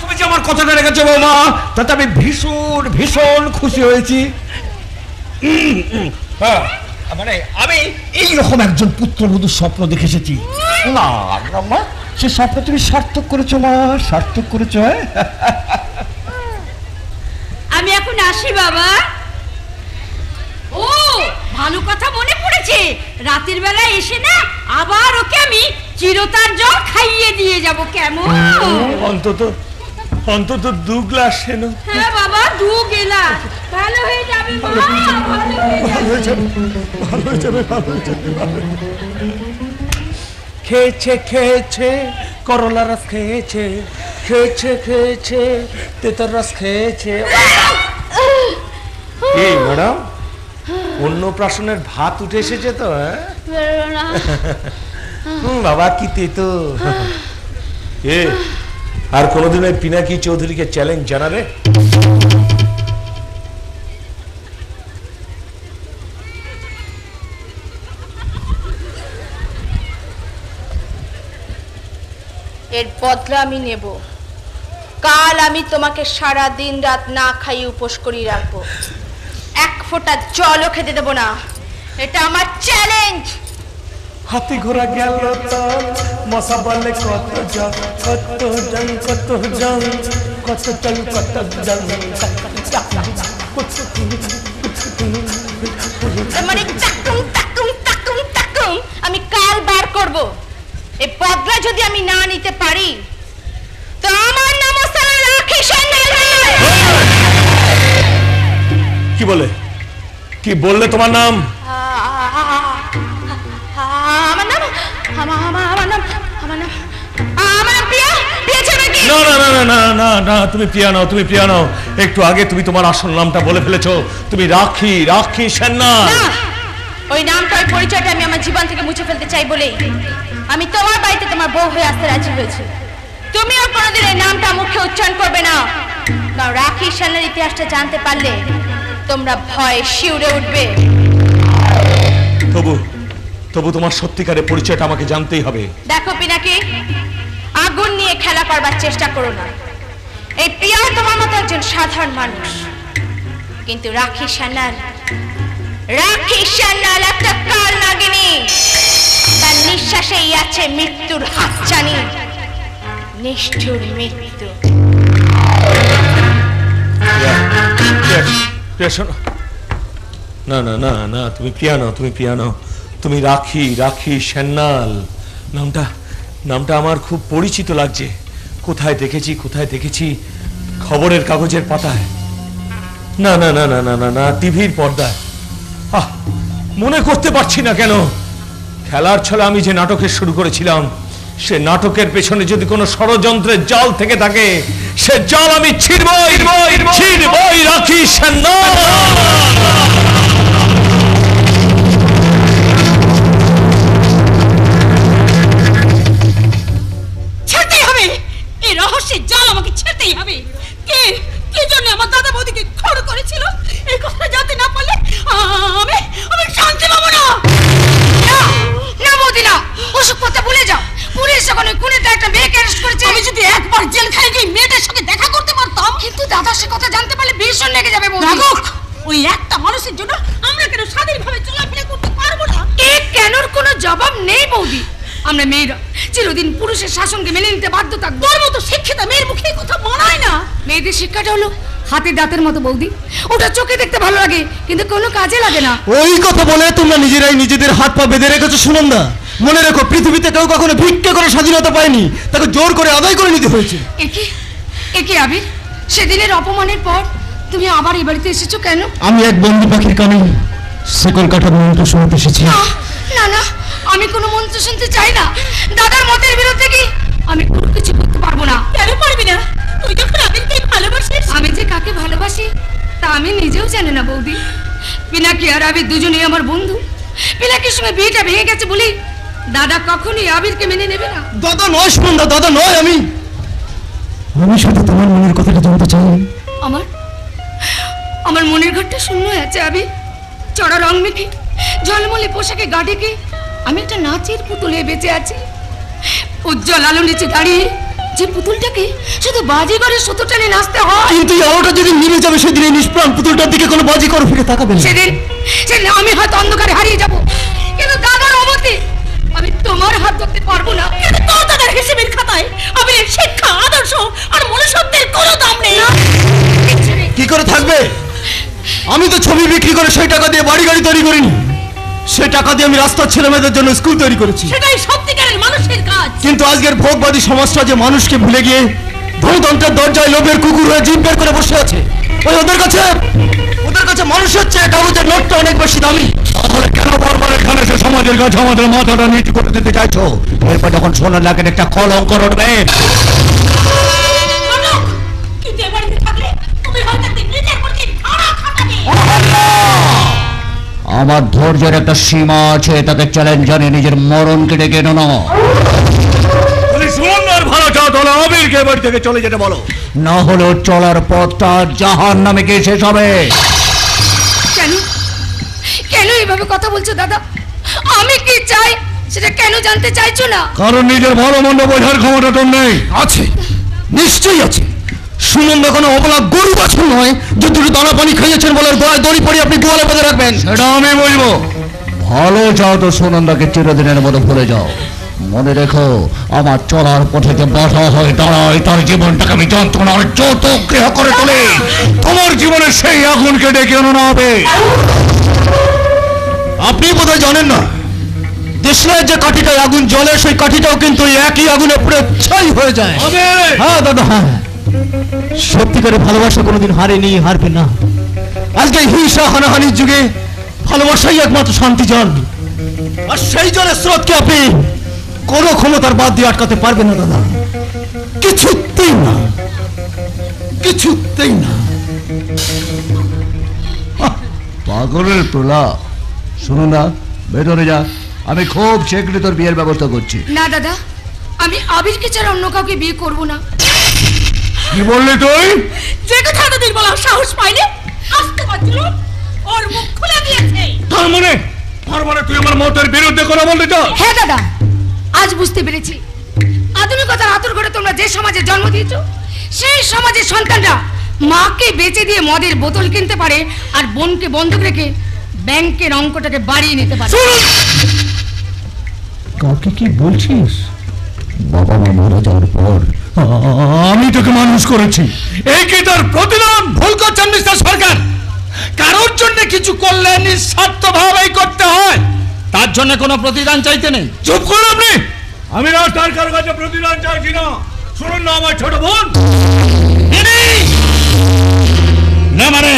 তুমি যে আমার কথাটা রেখেছো বৌমা, তাতে আমি ভীষণ ভীষণ খুশি হয়েছি। মানে আমি এইরকম একজন পুত্রবধূর স্বপ্ন দেখে এসেছি। না মা, সে স্বপ্ন তুমি সার্থক করেছো মা, সার্থক করেছো। আমি এখন আসি বাবা। ও ভালো কথা মনে পড়েছে, রাতের বেলা এসে না আবার ওকে আমি চিরতার জল খাইয়ে দিয়ে যাব। কেমন? অন্তত 2 গ্লাস এনো। হ্যাঁ বাবা, 2 গেলাস। ভালো হয়ে যাবে মা, ভালো হয়ে যাবে। খেয়েছে করলা রস খেয়েছে তেতর রস খেয়েছে। এই ম্যাডাম, অন্নপ্রাশনের ভাত উঠে এসেছে তো? বাবা কি তেতো। আর কোনোদিন ওই পিনাকি চৌধুরীকে চ্যালেঞ্জ জানাবে? এর বদলা আমি নেব। কাল আমি তোমাকে সারা দিন রাত না খাইয়ে উপোস করিয়ে রাখবো, 1 ফোঁটা জলও খেতে দেবো না। এটা আমার চ্যালেঞ্জ। হাতি ঘোড়া গেল তো মশা বলে কত জন মানে আমি কাল বার করব। এই বদলা যদি আমি না নিতে পারি তো আমার নাম রাখি সান্যাল। কি বললে তোমার নাম? না, তুমি প্রিয়া নাও। একটু আগে তুমি তোমার আসল নামটা বলে ফেলেছো। তুমি রাখি সান্যাল। ওই নামটা, ওই পরিচয়টা আমি আমার জীবন থেকে মুছে ফেলতে চাই বলেই আমি তোমার বাড়িতে তোমার বউ হয়ে আসতে রাজি হয়েছি। তুমিও কোনোদিন এই নামটা মুখে উচ্চারণ করবে না। রাখি সান্যাল ইতিহাসটা জানতে পারলে তোমরা ভয়ে শিউরে উঠবে। তবু তোমার সত্যিকারের পরিচয়টা আমাকে জানতেই হবে। দেখো পিনাকি, আগুন নিয়ে খেলা করবার চেষ্টা করো না। এই প্রিয়া তোমার মতো একজন সাধারণ মানুষ, কিন্তু রাখি সান্যাল একটা কাল নাগিনী। তার নিঃশ্বাসেই আছে মৃত্যুর হাতছানি, নিষ্ঠুর মৃত্যু। না, তুমি প্রিয়া নাও। তুমি রাখি সান্যাল। নামটা আমার খুব পরিচিত লাগছে। কোথায় দেখেছি? খবরের কাগজের পাতায়, না, টিভির পর্দায়। মনে করতে পারছি না কেন। খেলার ছলে আমি যে নাটকের শুরু করেছিলাম, সে নাটকের পেছনে যদি কোনো ষড়যন্ত্রের জাল থেকে থাকে, সে জাল আমি ছিড়বই রাখি সান্যাল। রহস্যের জাল আমাকে ছেড়তেই হবে। কে জন্য আমার দাদা বৌদিকে খড় করেছিল, এই কথা জানতে না পারলে আমি শান্তি পাবো না। না বৌদি না, ওসব কথা ভুলে যাও। পুলিশ যখন ওই খুনিতে একটা মেয়েকে অ্যারেস্ট করেছে, আমি যদি একবার জেলখানায় গিয়ে মেয়েটার সঙ্গে দেখা করতে পারতাম। কিন্তু দাদা সে কথা জানতে পারলে ভীষণ লেগে যাবে বৌদি। ওই একটা মানুষের জন্য আমরা কেন স্বাধীনভাবে চলাফেরা করতে পারবো না? এ কেনর কোনো জবাব নেই বৌদি। আমরা মেয়েরা চিরদিন পুরুষের শাসনকে মেনে নিতে বাধ্য থাকবো। তোর মতো শিক্ষিত মেয়ের মুখে কথা মানায় না। মেয়েদের শিক্ষাটা হলো হাতে দাঁতের মতো বৌদি, ওটা চোখে দেখতে ভালো লাগে কিন্তু কোনো কাজে লাগে না। ওই কথা বলে তোমরা নিজেরাই নিজেদের হাত পা বেঁধে রেখেছো সুনন্দা। মনে রেখো, পৃথিবীতে কেউ কখনো ভিক্ষা করে স্বাধীনতা পায়নি, তাকে জোর করে আদায় করে নিতে হয়েছে। একে আবির, সেদিনের অপমানের পর তুমি আবার এই বাড়িতে এসেছো কেন? আমি এক বন্দি পাখির কানে শিকল কাটা মন্ত্র শুনতে এসেছি। না না, আমি কোনো মন্ত্র শুনতে চাই না। দাদার মতের বিরুদ্ধে কি আমি কোনো কিছু করতে পারবো না। কেন পারবি না? তুই যখন আবিরকে ভালোবাসিস। আমি যে কাকে ভালোবাসি তা আমি নিজেও জানি না বৌদি। পিনাকি আর আবির দুজনেই আমার বন্ধু। পিনাকির সঙ্গে বিয়েটা ভেঙে গেছে বলি দাদা কখনই আবিরকে মেনে নেবে না। দাদা নয় সুনন্দা, দাদা নয়। আমি শুধু তোমার মনের কথাটা জানতে চাই। আমার মনের ঘরটা শূন্য হয়ে আছে আবির। চড়া রং মেখে ঝলমলে পোশাকে গা ঢেকে আমি একটা নাচের পুতুলে বেঁচে আছি। উজ্জ্বল আলো নিচে দাঁড়িয়ে যে পুতুলটাকে শুধু বাজিগরের সুতো টানে নাচতে হয়। কিন্তু এই আলোটা যেদিন নিভে যাবে সেদিন এই নিষ্প্রাণ পুতুলটার দিকে কোনো বাজিকর ফিরে তাকাবে না। সেদিন আমি হয়তো অন্ধকারে হারিয়ে যাব, কিন্তু দাদার অমতে আমি তোমার হাত ধরতে পারবো না। কিন্তু তোর দাদার হিসেবের খাতায় আবিরের শিক্ষা, আদর্শ আর মনুষ্যত্বের কোনো দাম নেই। কি করে থাকবে? আমি তো ছবি বিক্রি করে সেই টাকা দিয়ে বাড়ি গাড়ি তৈরি করিনি। সেই টাকা দিয়ে আমি রাস্তার ছেলেমেয়েদের জন্য স্কুল তৈরি করেছি। সেটাই সত্যিকারের মানুষের কাজ। কিন্তু আজকের ভোগবাদী সমাজটা যে মানুষকে ভুলে গিয়ে ধনতন্ত্রের দরজায় লোভের কুকুর হয়ে জিভ বের করে বসে আছে, ওদের কাছে মানুষের চেয়ে কাগজের নোটটা অনেক বেশি দামি। তাহলে কেন বারবার এখানে সে সমাজের কাছে আমাদের মাথাটা নিচু করে দিতে চাইছো? এরপর যখন সোনার লাখের একটা কলঙ্ক রটবে। আমার ধৈর্যের একটা সীমা আছে, তাকে চ্যালেঞ্জ জানিয়ে নিজের মরণকে ডেকে এনো না। সুন্দর ভালো চাও তাহলে আবিরকে বাড়ি থেকে চলে যেতে বলো, না হলেও চলার পথটা জাহান্নামে গিয়ে শেষ হবে। কেন এইভাবে কথা বলছো দাদা? আমি কি চাই সেটা কেন জানতে চাইছো না? কারণ নিজের ভালো মন্দ বোঝার ক্ষমতা তোর নেই। আছে, নিশ্চয়ই আছে। সুনন্দা কোনো অবলা গরু বাছুর নয় যে দুটো দানা পানি খাইয়েছেন বলে গলায় দড়ি পরিয়ে আপনি গোয়ালে বেঁধে রাখবেন। সেটা আমি বলবো। ভালো চাও তো সুনন্দাকে চিরদিনের মতো ভুলে যাও। মনে রেখো, আমার চলার পথে যে বাধা হয়ে দাঁড়ায় তার জীবনটাকে আমি যন্ত্রণার যত গৃহ করে তোলে। তোমার জীবনে সেই আগুনকে ডেকে আনা হবে। আপনি বোধহয় জানেন না, দেশের যে কাঠিটায় আগুন জ্বলে সেই কাঠিটাও কিন্তু একই আগুনে পুরো ছাই হয়ে যায়। হ্যাঁ দাদা, হ্যাঁ, সত্যিকারের ভালোবাসা কোনোদিন হারেনি, হারবে না। আজকে হিংসা হানাহানির যুগে ভালোবাসাই একমাত্র শান্তি জল। আর সেই জলের স্রোতকে আপনি কোনো ক্ষমতার বাদ দিয়ে আটকাতে পারবেন না দাদা, কিছুতেই না, কিছুতেই না। পাগলের প্রলাপ। শুনুন না, ভেতরে যা, আমি খুব শীঘ্রই তোর বিয়ের ব্যবস্থা করছি। না দাদা, আমি আবিরকে ছাড়া অন্য কাউকে বিয়ে করব না। কি বললি তুই? যে কথা এতদিন বলার সাহস পাইলে আজকে বাজলো ওর মুখ খুলে দিয়েছে। তার মানে তুই আমার মতের বিরুদ্ধে কথা বললি তো? হ্যাঁ দাদা, আজ বুঝতে পেরেছি আধুনিকতার আতুর ঘরে তোমরা যে সমাজে জন্ম দিয়েছো সেই সমাজের সন্তানরা মাকে বেচে দিয়ে মদের বোতল কিনতে পারে আর বোনকে বন্ধক রেখে ব্যাংকের অঙ্কটাকে বাড়িয়ে নিতে পারে। কাকে কি বলছিস? বাবা মা মারা যাওয়ার পর আমি তোকে মানুষ করেছি, এই কি তোর প্রতিদান? ভুল করছেন মিস্টার সরকার। কারোর জন্য কিছু করলে নিঃস্বার্থ ভাবেই করতে হয়, তার জন্য কোনো প্রতিদান চাইতে নেই। চুপ করুন আপনি। আমি না তার কারো কাছে প্রতিদান চাইছি না। শুনুন না, আমার ছোট বোন না, মানে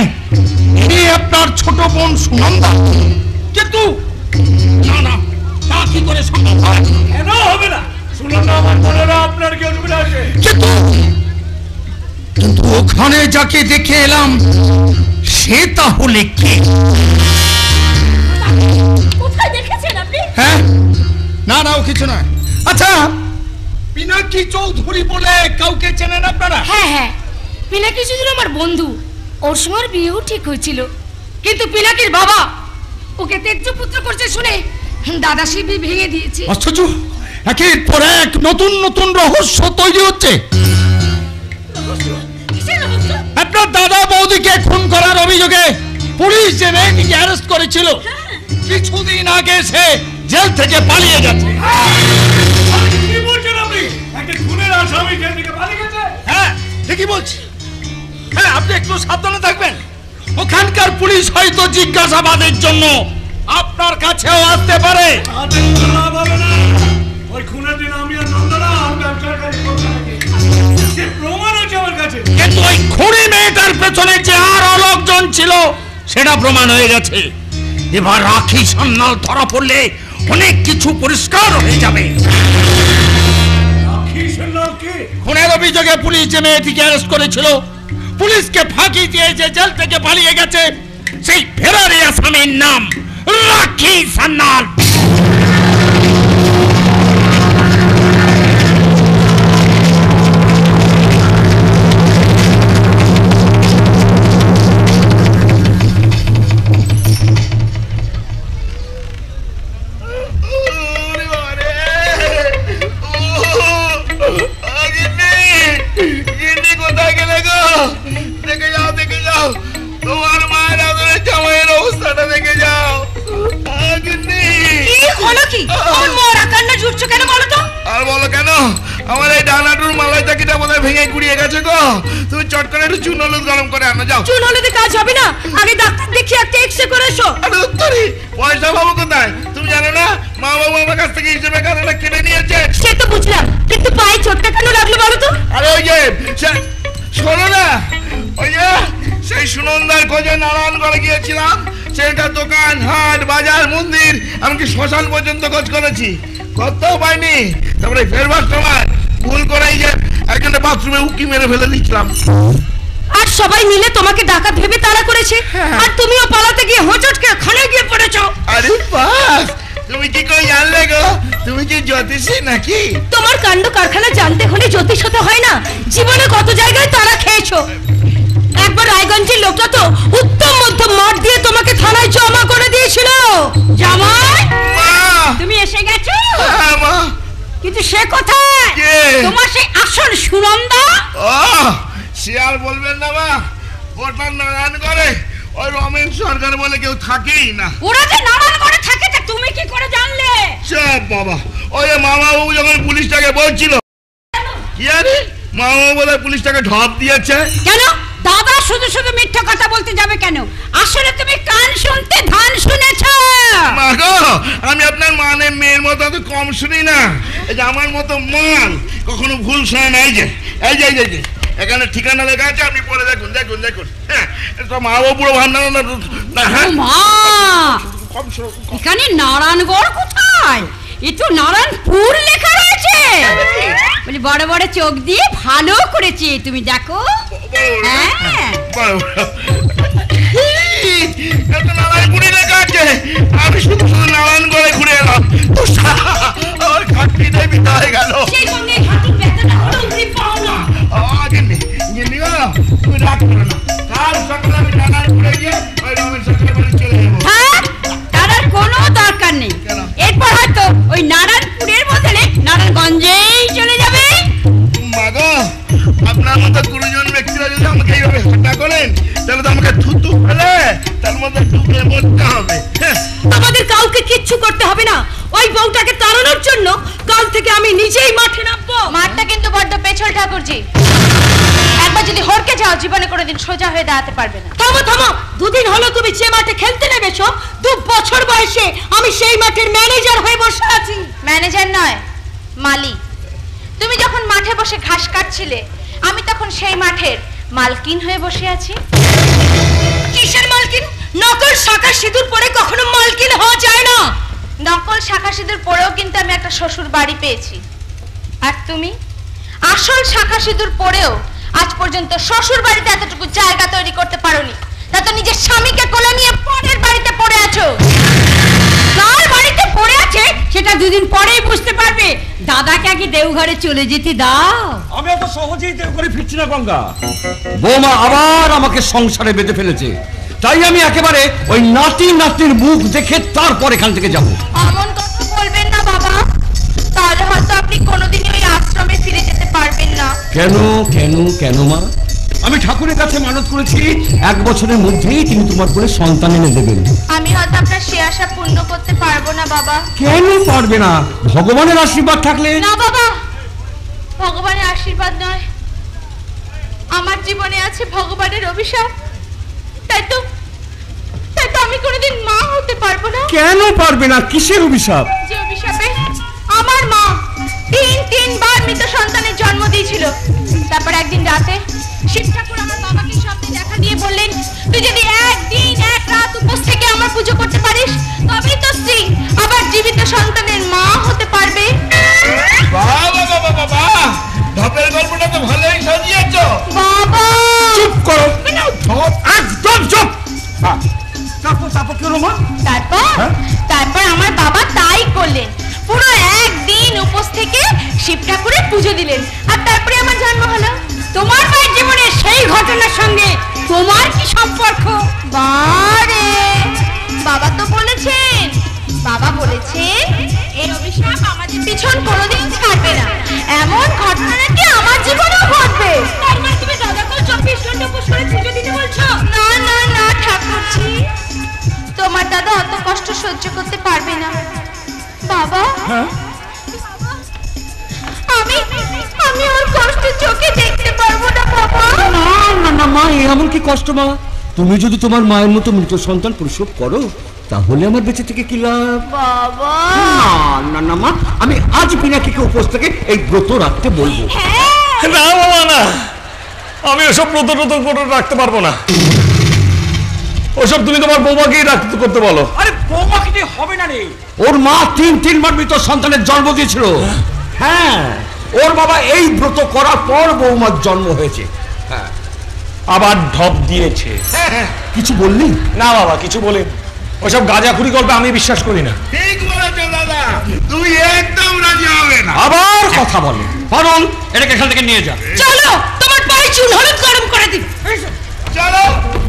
এই আপনার ছোট বোন সুনন্দা, কিন্তু না না, তা কি করে সম্ভব হয়? কেন হবে না? শুনুন না আমার বোনেরা, আপনার কি অসুবিধা আছে? কিন্তু ওখানে যাকে দেখে এলাম সে তাহলে কে? কোথায় দেখেছেন আপনি? হ্যাঁ, না না, ও কিছু নয়। আচ্ছা, পিনাকি চৌধুরী বলে কাউকে চেনেন আপনারা? হ্যাঁ হ্যাঁ, পিনাকি চৌধুরী আমার বন্ধু, ওর সঙ্গে বিয়েও ঠিক হয়েছিল। কিন্তু পিনাকির বাবা ওকে ত্যায্য পুত্র করছে শুনে দাদা সে বিয়ে ভেঙে দিয়েছে। আশ্চর্য, একের পর এক নতুন নতুন রহস্য তৈরি হচ্ছে। আপনার দাদা বৌদিকে খুন করার অভিযোগে পুলিশ যে মেয়েটিকে অ্যারেস্ট করেছিল কিছুদিন আগে সে জেল থেকে পালিয়ে গেছে। কি বলছেন আপনি? একটা খুনের আসামি জেল থেকে পালিয়ে গেছে? হ্যাঁ ঠিকই বলছি। হ্যাঁ আপনি একটু সাবধানে থাকবেন। ওখানকার পুলিশ হয়তো জিজ্ঞাসাবাদের জন্য আপনার কাছেও আসতে পারে। লাভ হবে না। ওই খুনের দিন আমি আর নন্দনা ব্যবসার কাজ করতে থাকি। সে প্রমাণ আছে আমার কাছে। কিন্তু ওই খুনি মেয়েটার পেছনে যে আরো লোকজন ছিল সেটা প্রমাণ হয়ে গেছে। এবার রাখি সান্যাল ধরা পড়লে অনেক কিছু পরিষ্কার হয়ে যাবে। রাখি সান্যাল কে? খুনের অভিযোগে পুলিশ যে মেয়েটিকে অ্যারেস্ট করেছিল, পুলিশকে ফাঁকি দিয়ে যে জেল থেকে পালিয়ে গেছে, সেই ফেরারি আসামির নাম রাখি সান্যাল। তোমার মায়ের আদরে জামাইয়ের অবস্থাটা দেখে যাও। কি হলো কি? আমার মরা কান্না জুটছো কেন বলো তো? আর বলো কেন, আমার এই ডানাটুর মালাই চাকিটা বোধহয় ভেঙে গুড়িয়ে গেছে গো। তুমি চট করে একটু চুন হলুদ গরম করে আনো যাও। চুন হলুদে কাজ হবে না, আগে ডাক্তার দেখিয়ে একটা এক্সরে করে এসো। আরে উত্তরি, পয়সা পাবো কোথায়? তুমি জানো না মা বাবু আমার কাছ থেকে হিসেবে কারণটা কেটে নিয়েছে। সে তো বুঝলাম, কিন্তু পায়ে চোটটা কেন লাগলো বলো তো? আরে ওই যে শোনো না, ওই যে সেই সুনন্দার খোঁজে নারায়ণগড়ে গিয়েছিলাম। সেটা দোকান, হাট, বাজার, মন্দির, এমনকি শ্মশান পর্যন্ত খোঁজ করেছি, কোথাও পাইনি। তারপরে ফেরবার সময় ভুল করেই যে একজনের বাথরুমে উকি মেরে ফেলে দিচ্ছিলাম। আর সবাই মিলে তোমাকে ডাকাত ভেবে তাড়া করেছে, আর তুমিও পালাতে গিয়ে হোঁচটকে খানে গিয়ে পড়েছো। আরে বাস, তুমি কি করে জানলে গো? তুমি কি জ্যোতিষী নাকি? তোমার কাণ্ড কারখানা জানতে হলে জ্যোতিষ হতে হয় না। জীবনে কত জায়গায় তারা খেয়েছো। একবার রায়গঞ্জের লোকটা তো উত্তম মধ্যম মঠ দিয়ে তোমাকে থানায় জমা করে দিয়েছিল। জামাই, মা, তুমি এসে গেছো? হ্যাঁ মা। কিন্তু সে কোথায়? কে? তোমার সেই আসল সুনন্দা। ও সে আর বলবেন না মা, ওটা নারায়ণ করে ওই রমেন সরকার বলে কেউ থাকেই না। ওরা যে নারায়ণ করে থাকে, তা তুমি কি করে জানলে? সব বাবা, ওই মামা বাবু যখন পুলিশটাকে বলছিল, কি আরে মামা বাবু বলে পুলিশটাকে ঢপ দিয়েছে। কেন দাদা শুধু শুধু মিথ্যা কথা বলতে যাবে কেন? আসলে তুমি কান শুনতে ধান শুনেছ। মা গো, আমি আপনার মানে মেয়ের মতো তো কম শুনি না। এই যে আমার মতো মাল কখনো ভুল শোনে না। এই যে এই যে এই যে এখানে ঠিকানা লেখা আছে, আপনি পরে দেখুন দেখুন দেখুন। হ্যাঁ, এটা মা বাবু পুরো ভাবনা না। হ্যাঁ মা, কম এখানে নারায়ণগড় কোথায়? এ তো নারায়ণপুর লেখা রয়েছে। বলি বড় বড় চোখ দিয়ে ভালো করেছে, তুমি দেখো। হ্যাঁ, নারায়ণপুরে লেখা আছে। আমি শুধু শুধু নারায়ণগড়ে ঘুরে এলাম, আমার খাটনি দেয় বিদা হয়ে গেল। সেই সঙ্গে হাঁটুর ব্যথাটা তুমি পাও না। তুমি রাগ করো না, কাল সকালে আমি নারায়ণপুরে গিয়ে ওই রমেন সরকারের বাড়ি চলে যাবো। হ্যাঁ, তার আর কোনো দরকার নেই। এরপর হয়তো ওই নারায়ণপুরের বদলে নারায়ণগঞ্জেই চলে যাবে। মাগো, আপনার মতো গুরুজন ব্যক্তিরা যদি আমাকে এইভাবে হাঁটা করেন, তাহলে তো আমাকে থুতু ফেলে তার মধ্যে ঢুকে মরতে হবে। তোমাদের কাউকে কিচ্ছু করতে হবে না। ওই বউটাকে তাড়ানোর জন্য কাল থেকে আমি নিজেই মাঠে নামবো। মাঠটা কিন্তু বড্ড পেছল ঠাকুরজি, একবার যদি হড়কে যাও জীবনে কোনোদিন সোজা হয়ে দাঁড়াতে পারবে না। থামো থামো, দুদিন হলো তুমি যে মাঠে খেলতে নেমেছো, 2 বছর বয়সে আমি সেই মাঠের ম্যানেজার হয়ে বসে আছি। ম্যানেজার নয়, মালি। তুমি যখন মাঠে বসে ঘাস কাটছিলে, আমি তখন সেই মাঠের মালকিন হয়ে বসে আছি। কিসের মালকিন? নকল শাখা সিঁদুর পরে কখনো মালকিন হওয়া যায় না। নকল শাখা সিঁদুর পরেও কিন্তু আমি একটা শ্বশুর বাড়ি পেয়েছি। আর তুমি আসল শাখা সিঁদুর পরেও আজ পর্যন্ত শ্বশুর বাড়িতে এতটুকু জায়গা তৈরি করতে পারোনি। তা তো নিজের স্বামীকে কোলে নিয়ে পরের বাড়িতে পড়ে আছো। কার বাড়িতে পড়ে আছে সেটা 2 দিন পরেই বুঝতে পারবে। দাদাকে আগে দেওঘরে চলে যেতে দাও। আমি এত সহজেই দেওঘরে ফিরছি না গঙ্গা। বৌমা আবার আমাকে সংসারে বেঁধে ফেলেছে, তাই আমি একেবারে ওই নাতির মুখ দেখে তারপর এখান থেকে যাব। এমন কথা বলবেন না বাবা, তাহলে হয়তো আপনি কোনোদিনই ওই আশ্রমে ফিরে যেতে পারবেন না। কেন কেন কেন মা, আমি ঠাকুরের কাছে মানত করেছি 1 বছরের মধ্যেই তিনি তোমার কোলে সন্তান এনে দেবেন। আমি হয়তো আপনার সে আশা পূর্ণ করতে পারবো না বাবা। কেন পারবে না? ভগবানের আশীর্বাদ থাকলে। না বাবা, ভগবানের আশীর্বাদ নয়, আমার জীবনে আছে ভগবানের অভিশাপ। তাই তো আমি কোনোদিন মা হতে পারবো না। কেন পারবে না? কিসের অভিশাপ? যে অভিশাপে আমার মা তিনবার মৃত সন্তানের জন্ম দিয়েছিল। তারপর একদিন রাতে শিব ঠাকুর আমার বাবাকে স্বপ্নে দেখা দিয়ে বললেন, তুই যদি একদিন এক রাত উপোস থেকে আমার পুজো করতে পারিস তবেই তো স্ত্রী আবার জীবিত সন্তানের মা হতে পারবে। ঢপের গল্পটা তো ভালোই সাজিয়েছ বাবা। চুপ করো, একদম চুপ। তারপর আমার বাবা তাই করলেন, পুরো একদিন উপোস থেকে শিব ঠাকুরের পুজো দিলেন, আর তারপরে আমার জন্ম হলো। তোমার মায়ের জীবনে সেই ঘটনার সঙ্গে তোমার কি সম্পর্ক? বারে, বাবা বলেছেন এই অভিশাপ আমাদের পিছন কোনোদিন ছাড়বে না। এমন ঘটনা নাকি আমার জীবনেও ঘটবে। তার মানে তুমি দাদাকে 24 ঘন্টা উপোস করে পুজো দিতে বলছো? না না না ঠাকুরজি, তোমার দাদা অত কষ্ট সহ্য করতে পারবে না। বাবা, আমি ওর কষ্ট চোখে দেখতে পারবো না বাবা। না মা, এমন কি কষ্ট মা? তুমি যদি তোমার মায়ের মতো মৃত সন্তান প্রসব করো তাহলে আমার বেঁচে থেকে কি লাভ? বাবা না মা, আমি আজ পিনাকিকে উপোস থেকে এই ব্রত রাখতে বলবো। না বাবা না, আমি ওসব ব্রত রাখতে পারবো না। ওসব তুমি তোমার বৌমাকেই রাখতে করতে বলো। আরে বৌমাকে দিয়ে হবে না রে, ওর মা তিনবার মৃত সন্তানের জন্ম দিয়েছিল। হ্যাঁ, ওর বাবা এই ব্রত করার পর বৌমার জন্ম হয়েছে। হ্যাঁ, আবার ঢপ দিয়েছে। কিছু বললি? না বাবা, কিছু বলি। ওসব গাঁজাখুরি গল্পে আমি বিশ্বাস করি না। ঠিক বলেছো দাদা, তুমি একদম রাজি হবে না। আবার কথা বলে। পারুল, এটাকে এখান থেকে নিয়ে যা। চলো, তোমার পায়ে চুল হলুদ গরম করে দিই। চলো,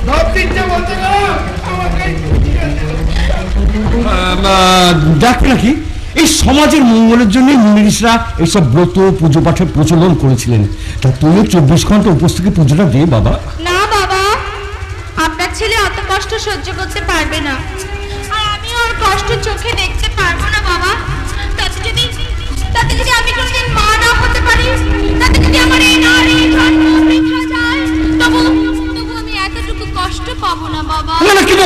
ঢপ দিচ্ছে বলতে গেলাম আমাকে। দেখ নাকি এই সমাজের মঙ্গলের জন্য মুনিঋষিরা এইসব ব্রত পুজো পাঠের প্রচলন করেছিলেন। তা তুইও 24 ঘন্টা উপোস থেকে পুজোটা দে বাবা। না বাবা, আপনার ছেলে অত কষ্ট সহ্য করতে পারবে না, আর আমি ওর কষ্ট চোখে দেখতে পারবো না বাবা। তাতে যদি আমি কোনোদিন মা না হতে পারি, তাতে যদি আমার এই নারী জন্ম বৃথা যায়, তবু আমি এতটুকু কষ্ট পাবো না বাবা। না, কিন্তু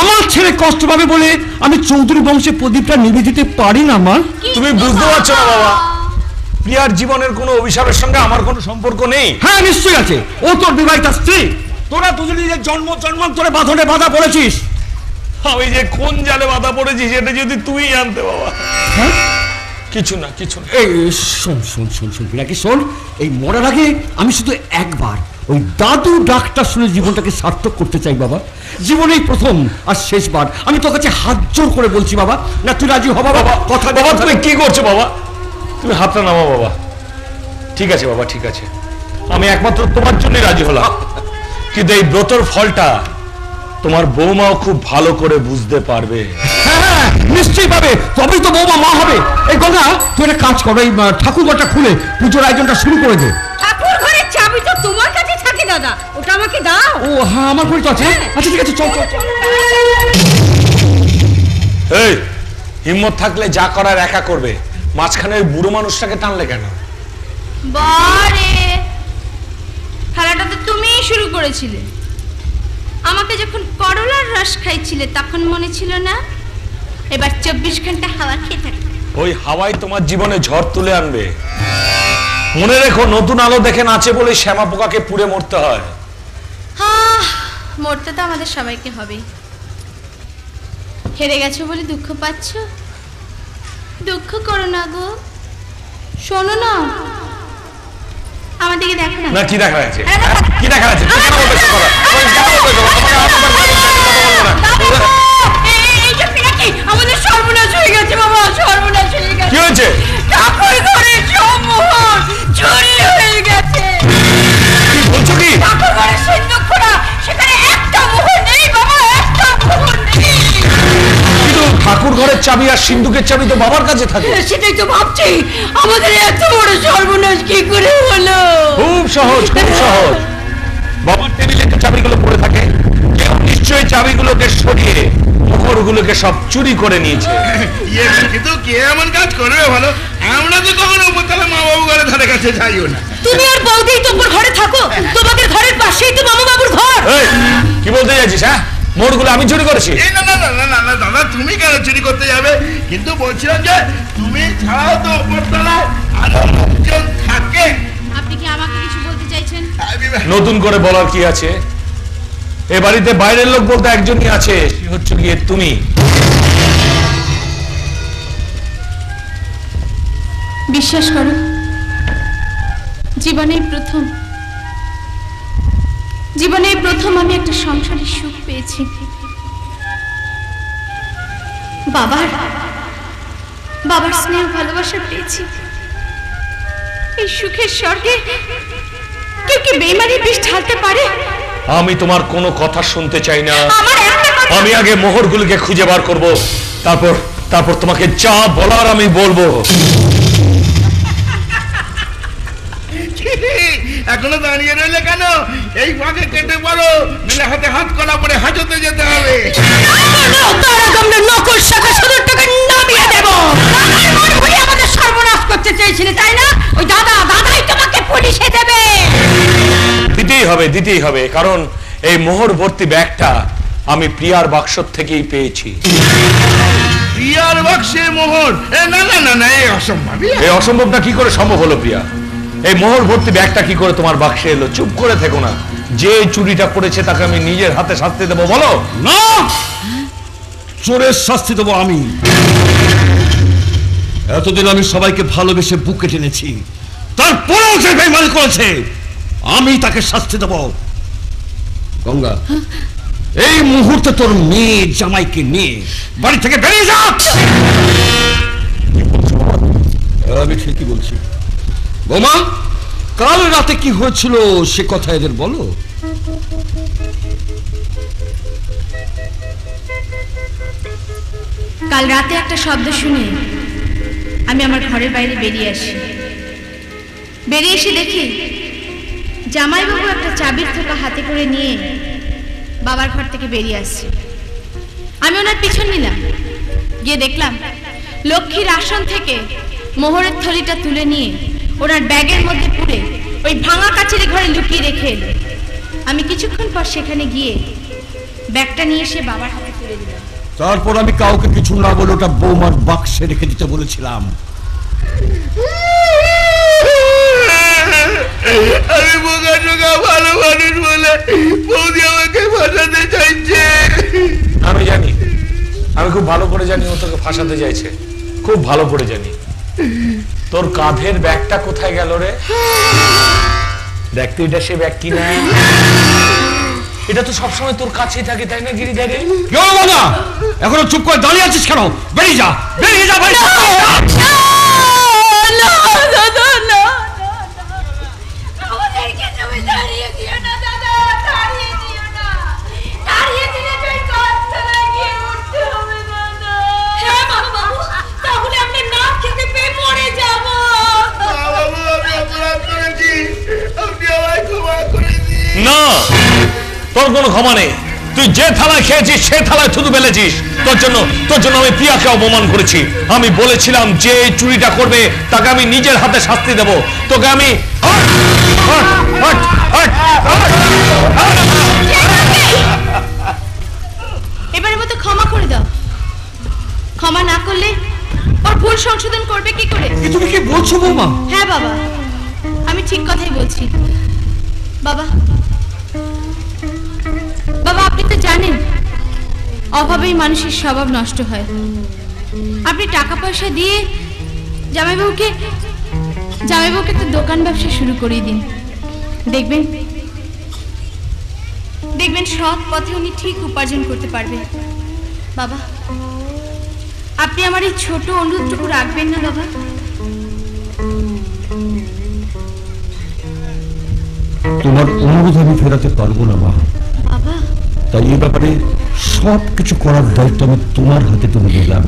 আমার ছেলে কষ্ট পাবে বলে আমি চৌধুরী বংশের প্রদীপটা নিভে দিতে পারি না মা। তুমি বুঝতে পারছো না বাবা, প্রিয়ার জীবনের কোনো অভিশাপের সঙ্গে আমার কোনো সম্পর্ক নেই। হ্যাঁ নিশ্চয়ই আছে, ও তোর বিবাহিতা স্ত্রী। তোরা দুজনে যে জন্মান্তরে বাঁধনে বাধা পড়েছিস। আমি যে কোন জালে বাধা পড়েছি সেটা যদি তুই জানতে বাবা। হ্যাঁ, কিছু না। এই শোন পিনাকি, শোন। এই মরার আগে আমি শুধু একবার ওই দাদু ডাকটা শুনে জীবনটাকে সার্থক করতে চাই বাবা। জীবনেই প্রথম আর শেষবার আমি তোর কাছে হাত জোর করে বলছি বাবা, না তুই রাজি হবা বাবা? কথা বাবা, তুমি কি করছো বাবা? তুমি হাতটা নামাও বাবা। ঠিক আছে বাবা, ঠিক আছে, আমি একমাত্র তোমার জন্য রাজি হলাম। কিন্তু এই ব্রতর ফলটা তোমার বৌমাও খুব ভালো করে বুঝতে পারবে। হ্যাঁ, নিশ্চয়ই পাবে, তবেই তো বৌমা মা হবে। এই কথা তুই একটা কাজ করো, এই ঠাকুর ঘরটা খুলে পুজোর আয়োজনটা শুরু করে দে। ঠাকুর ঘরের চাবি তো তোমার কাছে থাকে দাদা, ওটা আমাকে দাও। ও হ্যাঁ, আমার ঘরে তো আছে। আচ্ছা ঠিক আছে, চল। এই হিম্মত থাকলে যা করার একা করবে, মাঝখানে ওই বুড়ো মানুষটাকে টানলে কেন? বারে, খেলাটা তো তুমিই শুরু করেছিলে। আমাকে যখন করলার রস খাইছিলে তখন মনে ছিল না? এবার 24 ঘন্টা হাওয়া খেয়ে থাকবে। ওই হাওয়াই তোমার জীবনে ঝড় তুলে আনবে। মনে রেখো, নতুন আলো দেখে নাচে বলে শ্যামা পোকাকে পুড়ে মরতে হয়। মরতে তো আমাদের সবাইকে হবে। হেরে গেছো বলে দুঃখ পাচ্ছ? দুঃখ করো না গো, শোনো না, আমার দিকে দেখো না। না, কি দেখা যাচ্ছে? কি দেখা যাচ্ছে? আমাদের সর্বনাশ হয়ে গেছে বাবা, সর্বনাশ হয়ে গেছে। কি হয়েছে? ঠাকুর ঘরে মোহর চুরি হয়ে গেছে। বলছো কি? ঠাকুর ঘরে সিন্ধুক খোলা, সেখানে একটা মোহর নেই বাবা, একটা মোহর নেই। কিন্তু ঠাকুর ঘরের চাবি আর সিন্ধুকের চাবি তো বাবার কাছে থাকে। সেটাই তো ভাবছি, আমাদের এত বড় সর্বনাশ কি করে হলো? খুব সহজ, খুব সহজ। বাবার টেবিলে তো চাবিগুলো পড়ে থাকে, কেউ নিশ্চয়ই চাবিগুলোকে সরিয়ে মোহরগুলোকে সব চুরি করে নিয়েছে। কিন্তু কে এমন কাজ করবে বলো? আমরা তো কখনো উপরতলা মা বাবু ঘরে ধারে কাছে যাইও না। তুমি আর বৌদি তো উপর ঘরে থাকো, তোমাদের ঘরের পাশেই তো মামা বাবুর ঘর। কি বলতে যাচ্ছিস? হ্যাঁ, মোহরগুলো আমি চুরি করেছি? না না না না না না দাদা, তুমি কেন চুরি করতে যাবে? কিন্তু বলছিলাম যে তুমি ছাড়াও তো উপরতলায় আরো লোকজন থাকে। আপনি কি আমাকে কিছু বলতে চাইছেন? নতুন করে বলার কি আছে? এ বাড়িতে বাইরের লোক বলতে একজনই আছে, সে হচ্ছে গিয়ে তুমি। বিশ্বাস করো, জীবনে প্রথম আমি একটা সংসারের সুখ পেয়েছি। বাবার স্নেহ ভালোবাসা পেয়েছি। এই সুখের স্বর্গে কেউ কি বেইমানির বিষ ঢালতে পারে? আমি তোমার কোনো কথা শুনতে চাই না। আমার একটা কথা, আমি আগে মোহরগুলোকে খুঁজে বার করব, তারপর তোমাকে যা বলার আমি বলবো। এখনো দাঁড়িয়ে রইলে কেন? এই ফাঁকে কেটে পড়ো, নাহলে হাতে হাত কলা পরে হাজতে যেতে হবে। নকল শাখা 70 টাকা নামিয়ে দেব। আমাদের সর্বনাশ করতে চেয়েছিলে তাই না? ওই দাদাই তোমাকে পুলিশে দেবে। দিতেই হবে, কারণ এই মোহর ভর্তি ব্যাগটা আমি প্রিয়ার বাক্স থেকেই পেয়েছি। প্রিয়ার বাক্সে মোহর? না না না না, এই অসম্ভব। এই অসম্ভবটা কি করে সম্ভব হলো প্রিয়া? এই মোহর ভর্তি ব্যাগটা কি করে তোমার বাক্সে এলো? চুপ করে থেকো না। যে চুরিটা করেছে তাকে আমি নিজের হাতে শাস্তি দেবো। বলো না, চোরের শাস্তি দেবো আমি। এতদিন আমি সবাইকে ভালোবেসে বুকে টেনেছি, তারপরেও যে বেঈমানি করেছে আমি তাকে শাস্তি দেব। গঙ্গা, এই মুহূর্তে তোর মেয়ে জামাইকে নিয়ে বাড়ি থেকে বেরিয়ে যা। আমি ঠিকই বলছি। বোমা, কাল রাতে কি হয়েছিল সে কথা এদের বলো। কাল রাতে একটা শব্দ শুনে আমি আমার ঘরের বাইরে বেরিয়ে এসে দেখি জামাইবাবু একটা চাবির থোকা হাতে করে নিয়ে বাবার ঘর থেকে বেরিয়ে আসছে। আমি ওনার পিছন নিলাম, গিয়ে দেখলাম লক্ষ্মীর আসন থেকে মোহরের থলিটা তুলে নিয়ে ওনার ব্যাগের মধ্যে পুরে ওই ভাঙা কাচের ঘরে লুকিয়ে রেখে এলো। আমি কিছুক্ষণ পর সেখানে গিয়ে ব্যাগটা নিয়ে এসে বাবার হাতে তুলে দিলাম। তারপর আমি কাউকে কিছু না বলে ওটা বৌমার বাক্সে রেখে দিতে বলেছিলাম। আমি বোকা টোকা ভালো মানুষ বলে বৌদি আমাকে ফাঁসাতে চাইছে। আমি জানি, আমি খুব ভালো করে জানি ও তোকে ফাঁসাতে চাইছে, খুব ভালো করে জানি। তোর কাঁধের ব্যাগটা কোথায় গেল রে? দেখ তুই, এটা সে ব্যাগ কিনা? এটা তো সবসময় তোর কাছেই থাকে তাই না গিরিধারে? কেউ বলো না, এখনো চুপ করে দাঁড়িয়ে আছিস কেন? বেরিয়ে যা, বেরিয়ে যা ভাই। না, তোর কোনো ক্ষমা নেই। তুই যে থালায় খেয়েছিস সে থালায় থুতু ফেলেছিস। তোর জন্য আমি প্রিয়াকে অপমান করেছি। আমি বলেছিলাম যে চুরিটা করবে তাকে আমি নিজের হাতে শাস্তি দেব। তোকে আমি এবারের মতো ক্ষমা করে দাও। ক্ষমা না করলে ওর ভুল সংশোধন করবে কি করে? তুমি কি বলছো বৌমা? হ্যাঁ বাবা, আমি ঠিক কথাই বলছি। বাবা, আপনি তো জানেন অভাবেই মানুষের স্বভাব নষ্ট হয়। আপনি টাকা পয়সা দিয়ে জামাইবাবুকে একটা দোকান ব্যবসা শুরু করিয়ে দিন। দেখবেন সৎ পথে উনি ঠিক উপার্জন করতে পারবেন। বাবা, আপনি আমার এই ছোট অনুরোধটুকু রাখবেন না বাবা? তোমার অনুরোধ আমি ফেরাতে পারবো না মা। বাবা, তাই এই ব্যাপারে সব কিছু করার দায়িত্ব আমি তোমার হাতে তুলে দিলাম।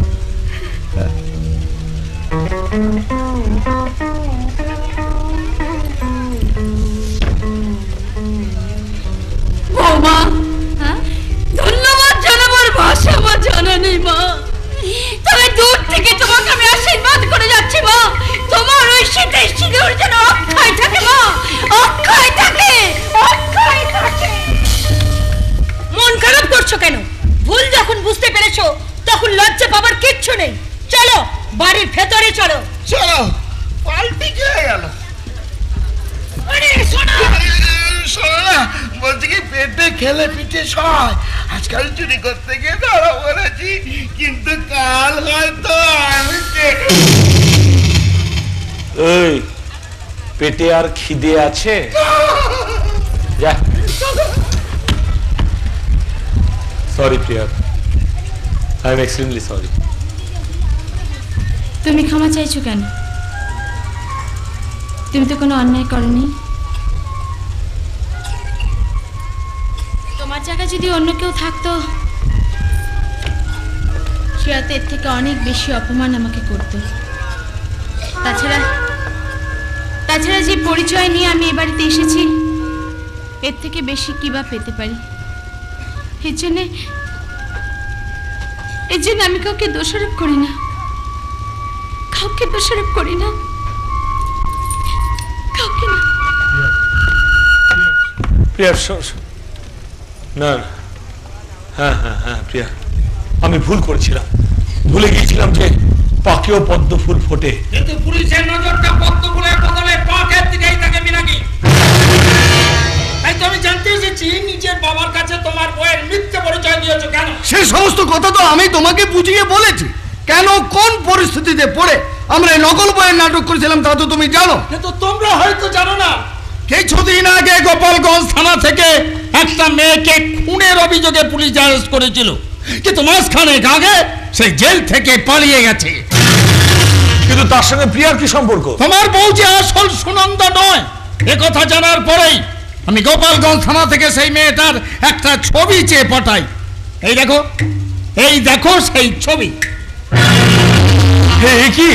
বলছি কি পেটে খেলে পিঠে সয়, আজকাল চুরি করতে গিয়ে ধরা পড়েছি, কিন্তু কাল হয়তো আমি এই পেটে আর খিদে আছে? যা। Sorry Priya, I am extremely sorry. তুমি ক্ষমা চাইছো কেন? তুমি তো কোনো অন্যায় করনি। তোমার জায়গায় যদি অন্য কেউ থাকতো সে হয়তো এর থেকে অনেক বেশি অপমান আমাকে করতো। তাছাড়া যে পরিচয় নিয়ে আমি এ বাড়িতে এসেছি এর থেকে বেশি কিবা পেতে পারি? এর জন্য আমি কাউকে দোষারোপ করি না, কাউকে দোষারোপ করি না, কাউকে না। প্রিয়া না, হ্যাঁ হ্যাঁ হ্যাঁ প্রিয়া, আমি ভুল করেছিলাম, ভুলে গিয়েছিলাম যে পাকেও পদ্ম ফুল ফোটে। কিন্তু পুলিশের নজরটা পদ্ম ফুলের বদলে পাকের দিকেই থাকে মিনাকি। তাই তো আমি জানতে এসেছি নিজের বাবার কাছে তোমার বইয়ের মিথ্যে পরিচয় দিয়েছো কেন? সেই সমস্ত কথা তো আমি তোমাকে বুঝিয়ে বলেছি। কেন, কোন পরিস্থিতিতে পড়ে আমরা এই নকল বইয়ের নাটক করেছিলাম তা তো তুমি জানো। কিন্তু তোমরা হয়তো জানো না, কিছুদিন আগে গোপালগঞ্জ থানা থেকে একটা মেয়েকে খুনের অভিযোগে পুলিশ অ্যারেস্ট করেছিল, কিন্তু মাঝখানেক আগে সেই জেল থেকে পালিয়ে গেছে। কিন্তু তার সঙ্গে প্রিয়ার কি সম্পর্ক? তোমার বউ যে আসল সুনন্দা নয় এ কথা জানার পরেই আমি গোপালগঞ্জ থানা থেকে সেই মেয়েটার একটা ছবি চেয়ে পাঠাই। এই দেখো সেই ছবি। কি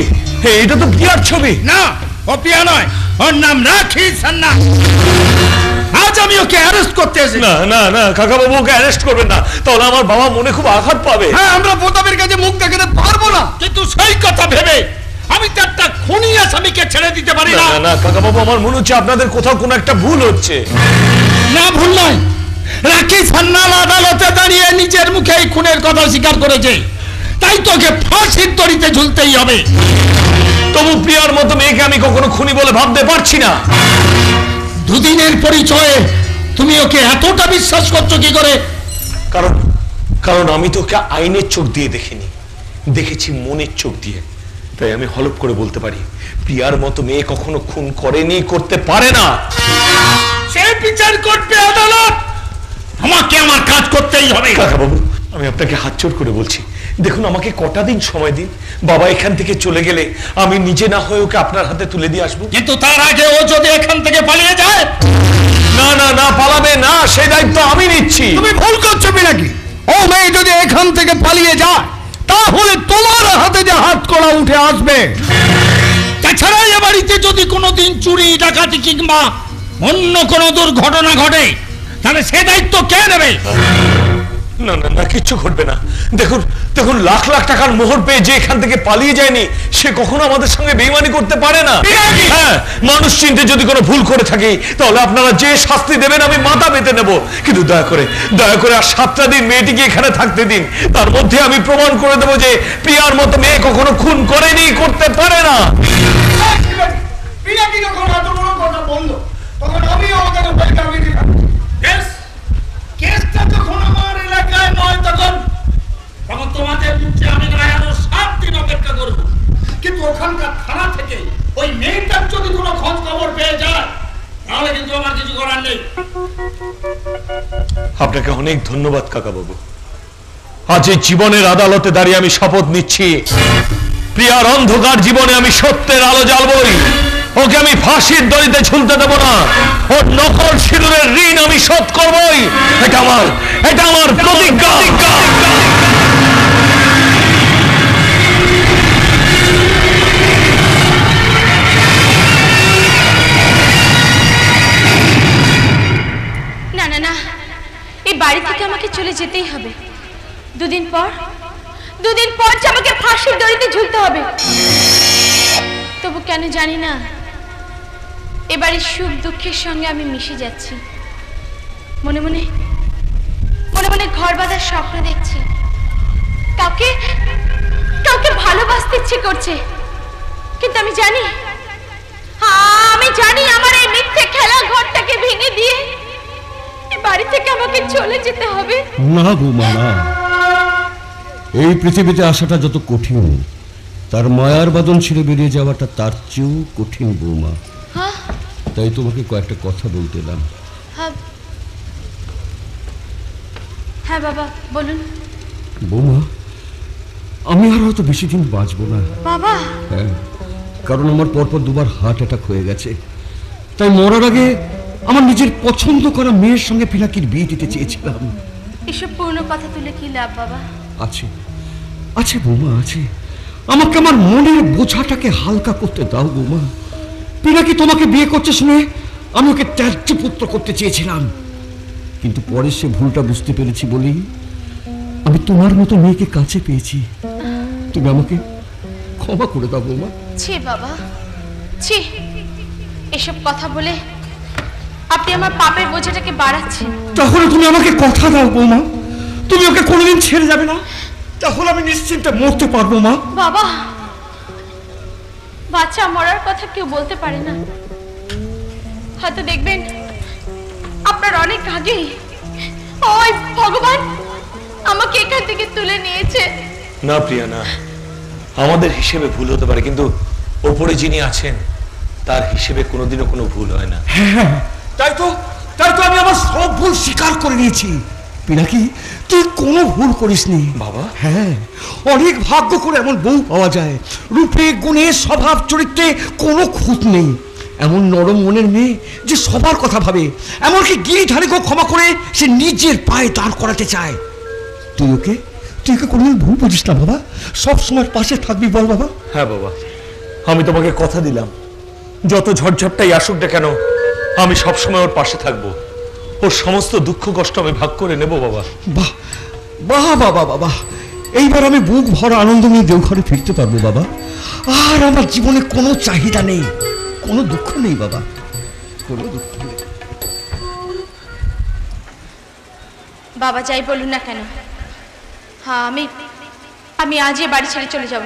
এটা তো প্রিয়ার ছবি না, ও প্রিয়া নয়, ওর নাম রাখি সান্না। আজ আমি ওকে অ্যারেস্ট করতে এসেছি। না না না কাকা বাবু, ওকে অ্যারেস্ট করবেন না, তাহলে আমার বাবা মনে খুব আঘাত পাবে। হ্যাঁ, আমরা প্রতাপের কাছে মুখ দেখাতে পারবো না। কিন্তু সেই কথা ভেবে আমি তো একটা খুনি আসামিকে ছেড়ে দিতে পারি না। না না কাকা বাবু, আমার মনে হচ্ছে আপনাদের কোথাও কোনো একটা ভুল হচ্ছে। না, ভুল নয়। রাখি সান্নাল আদালতে দাঁড়িয়ে নিজের মুখে এই খুনের কথা স্বীকার করেছে, তাই তোকে ফাঁসির দড়িতে ঝুলতেই হবে। তবু প্রিয়ার মতো মেয়েকে আমি কখনো খুনি বলে ভাবতে পারছি না। দুদিনের পরিচয়ে তুমি ওকে এতটা বিশ্বাস করছো কি করে? কারণ আমি তোকে আইনের চোখ দিয়ে দেখিনি, দেখেছি মনের চোখ দিয়ে। তাই আমি হলপ করে বলতে পারি প্রিয়ার মতো মেয়ে কখনো খুন করেনি, করতে পারে না। সে বিচার করবে আদালত, আমাকে আমার কাজ করতেই হবে। কাকা বাবু, আমি আপনাকে হাত জোড় করে বলছি, দেখুন আমাকে কটা দিন সময় দিন। বাবা এখান থেকে চলে গেলে আমি নিজে না হয়ে ওকে আপনার হাতে তুলে দিয়ে আসবো। কিন্তু তার আগে ও যদি এখান থেকে পালিয়ে যায়? না না না, পালাবে না, সেই দায়িত্ব আমি নিচ্ছি। তুমি ভুল করছো নাকি? ও মেয়ে যদি এখান থেকে পালিয়ে যায় তাহলে তোমার হাতে যে হাত করা উঠে আসবে। তাছাড়া এ বাড়িতে যদি কোনোদিন চুরি, ডাকাতি কিংবা অন্য কোনো দুর্ঘটনা ঘটে তাহলে সে দায়িত্ব কে নেবে? না না না, কিচ্ছু ঘটবে না। দেখুন দেখুন, লাখ লাখ টাকার মোহর পেয়ে যে এখান থেকে পালিয়ে যায়নি সে কখনো আমাদের সঙ্গে বেইমানি করতে পারে না। হ্যাঁ, মানুষ চিনতে যদি কোনো ভুল করে থাকি তাহলে আপনারা যে শাস্তি দেবেন আমি মাথা পেতে নেব। কিন্তু দয়া করে আর 7টা দিন মেয়েটিকে এখানে থাকতে দিন। তার মধ্যে আমি প্রমাণ করে দেবো যে প্রিয়ার মতো মেয়ে কখনো খুন করেনি, করতে পারে না। কেসটা যখন আমার এলাকায় নয় তখন তোমাদের মুখে আমি নয় আরো 7 দিন অপেক্ষা করবো। কিন্তু ওখানকার থানা থেকে ওই মেয়েটার যদি কোনো খোঁজ খবর পেয়ে যায় তাহলে কিন্তু আমার কিছু করার নেই। আপনাকে অনেক ধন্যবাদ কাকা বাবু। আজ এই জীবনের আদালতে দাঁড়িয়ে আমি শপথ নিচ্ছি, প্রিয়ার অন্ধকার জীবনে আমি সত্যের আলো জ্বালবই। ওকে আমি ফাঁসির দড়িতে ঝুলতে দেব না। ওর নকল সিঁদুরের ঋণ আমি শোধ করবই। এটা আমার প্রতিজ্ঞা। না না না, এই বাড়ি থেকে আমাকে চলে যেতেই হবে। দুদিন পর যে আমাকে ফাঁসির দড়িতে ঝুলতে হবে। তবু কেন জানি না এবারে সুখ দুঃখের সঙ্গে আমি মিশে যাচ্ছি। মনে মনে ঘর বাঁধার স্বপ্ন দেখছি। কাউকে ভালোবাসতে ইচ্ছে করছে, কিন্তু আমি জানি আমার এই মিথ্যে খেলা ঘরটাকে ভেঙে দিয়ে বাড়ি থেকে আমাকে চলে যেতে হবে? না বৌমা, না। এই পৃথিবীতে আসাটা যত কঠিন, তার মায়ার বাঁধন ছিঁড়ে বেরিয়ে যাওয়াটা তার চেয়েও কঠিন বৌমা। তাই তোমাকে কয়েকটা কথা বলতে এলাম। হ্যাঁ বাবা, বলুন। বৌমা, আমি আর হয়তো বেশি দিন বাঁচবো না। বাবা? হ্যাঁ, কারণ আমার পরপর দুবার হার্ট অ্যাটাক হয়ে গেছে। তাই মরার আগে আমার নিজের পছন্দ করা মেয়ের সঙ্গে পিনাকির বিয়ে দিতে চেয়েছিলাম। এসব পুরনো কথা তুলে কি লাভ বাবা? আছে, আছে বৌমা, আছে। আমাকে আমার মনের বোঝাটাকে হালকা করতে দাও বৌমা। পিনাকি তোমাকে বিয়ে করছে শুনে আমি ওকে ত্যায্য পুত্র করতে চেয়েছিলাম, কিন্তু পরে সে ভুলটা বুঝতে পেরেছি বলেই আমি তোমার মতো মেয়েকে কাছে পেয়েছি। তুমি আমাকে ক্ষমা করে দাও বৌমা। ছি বাবা, ছি। এসব কথা বলে আপনি আমার পাপের বোঝাটাকে বাড়াচ্ছেন। তাহলে তুমি আমাকে কথা দাও বৌমা, তুমি ওকে কোনোদিন ছেড়ে যাবে না। তাহলে আমি নিশ্চিন্তে মরতে পারবো মা। বাবা, বাচ্চা মরার কথা কেউ বলতে পারে না। হয়তো দেখবেন আপনার অনেক আগেই ওই ভগবান আমাকে এখান থেকে তুলে নিয়েছে। না প্রিয়া, না। আমাদের হিসেবে ভুল হতে পারে, কিন্তু ওপরে যিনি আছেন তার হিসেবে কোনোদিনও কোনো ভুল হয় না। হ্যাঁ, তাই তো আমি আমার সব ভুল স্বীকার করে নিয়েছি। পিনাকি, তুই কোনো ভুল করিসনি বাবা। হ্যাঁ, অনেক ভাগ্য করে এমন বউ পাওয়া যায়, রূপে গুণে স্বভাব চরিত্রে কোনো খুঁত নেই। এমন নরম মনের মেয়ে যে সবার কথা ভাবে, এমনকি গিরিধারীকেও ক্ষমা করে সে নিজের পায়ে দাঁড় করাতে চায়। তুই ওকে কোনোদিন ভুল বুঝিস না বাবা, সব সময় পাশে থাকবি বল বাবা। হ্যাঁ বাবা, আমি তোমাকে কথা দিলাম, যত ঝড়ঝাপটাই আসুক না কেন আমি সবসময় ওর পাশে থাকবো। ওর সমস্ত দুঃখ কষ্ট আমি ভাগ করে নেব বাবা। বাহ বাহ বাবা, বাবা, এইবার আমি বুক ভরা আনন্দ নিয়ে দেওঘরে ফিরতে পারবো বাবা। আর আমার জীবনে কোনো চাহিদা নেই, কোনো দুঃখ নেই বাবা, কোনো দুঃখ নেই। বাবা যাই বলুন না কেন, হ্যাঁ আমি আজই বাড়ি ছেড়ে চলে যাব।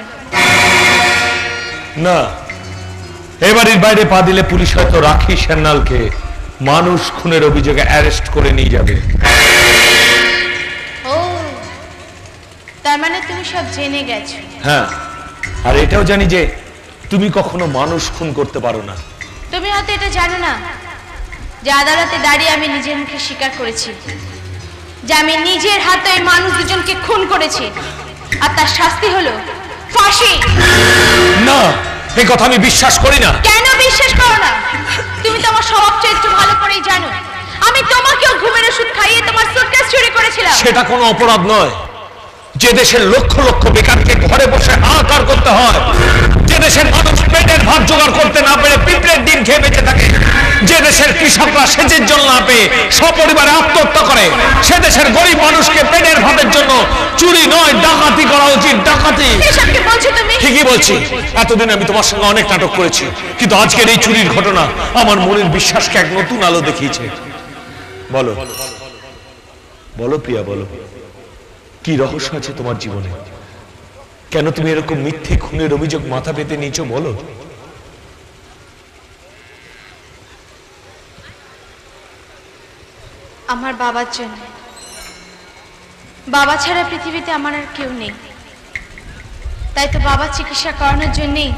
না, এবারের বাইরে পা দিলে পুলিশ হয়তো রাখি সান্যালকে মানুষ খুনের অভিযোগে অ্যারেস্ট করে নিয়ে যাবে। ও, তার মানে তুমি সব জেনে গেছো? হ্যাঁ, আর এটাও জানি যে তুমি কখনো মানুষ খুন করতে পারো না। তুমি হয়তো এটা জানো না যে আদালতে দাঁড়িয়ে আমি নিজের মুখে স্বীকার করেছি যে আমি নিজের হাতে ওই মানুষ দুজনকে খুন করেছি, আর তার শাস্তি হলো ফাঁসি। না, এই কথা আমি বিশ্বাস করি না। কেন বিশ্বাস করো না? তুমি তো আমার স্বভাব চরিত্র ভালো করেই জানো। আমি তোমাকেও ঘুমের ওষুধ খাইয়ে তোমার সুটকেস চুরি করেছিলাম। সেটা কোনো অপরাধ নয়। যে দেশের লক্ষ লক্ষ বেকারকে ঘরে বসে হাহাকার করতে হয়, যে দেশের মানুষ পেটের ভাত জোগাড় করতে না পেরে পিঁপড়ের ডিম খেয়ে বেঁচে থাকে, যে দেশের কৃষকরা সেচের জল না পেয়ে সপরিবারে আত্মহত্যা করে, সে দেশের গরিব মানুষকে পেটের ভাতের জন্য চুরি নয় ডাকাতি করা উচিত। ডাকাতি। এসবকে বলছো তুমি? ঠিকই বলছি। এতদিন আমি তোমার সঙ্গে অনেক নাটক করেছি, কিন্তু আজকের এই চুরির ঘটনা আমার মনের বিশ্বাসকে এক নতুন আলো দেখিয়েছে। বলো বলো প্রিয়া, বলো কি রহস্য আছে তোমার জীবনে? কেন তুমি এরকম মিথ্যে খুনের অভিযোগ মাথা পেতে নিয়েছো? বলো। আমার বাবার জন্য। বাবা ছাড়া পৃথিবীতে আমার আর কেউ নেই। তাই তো বাবার চিকিৎসা করানোর জন্যই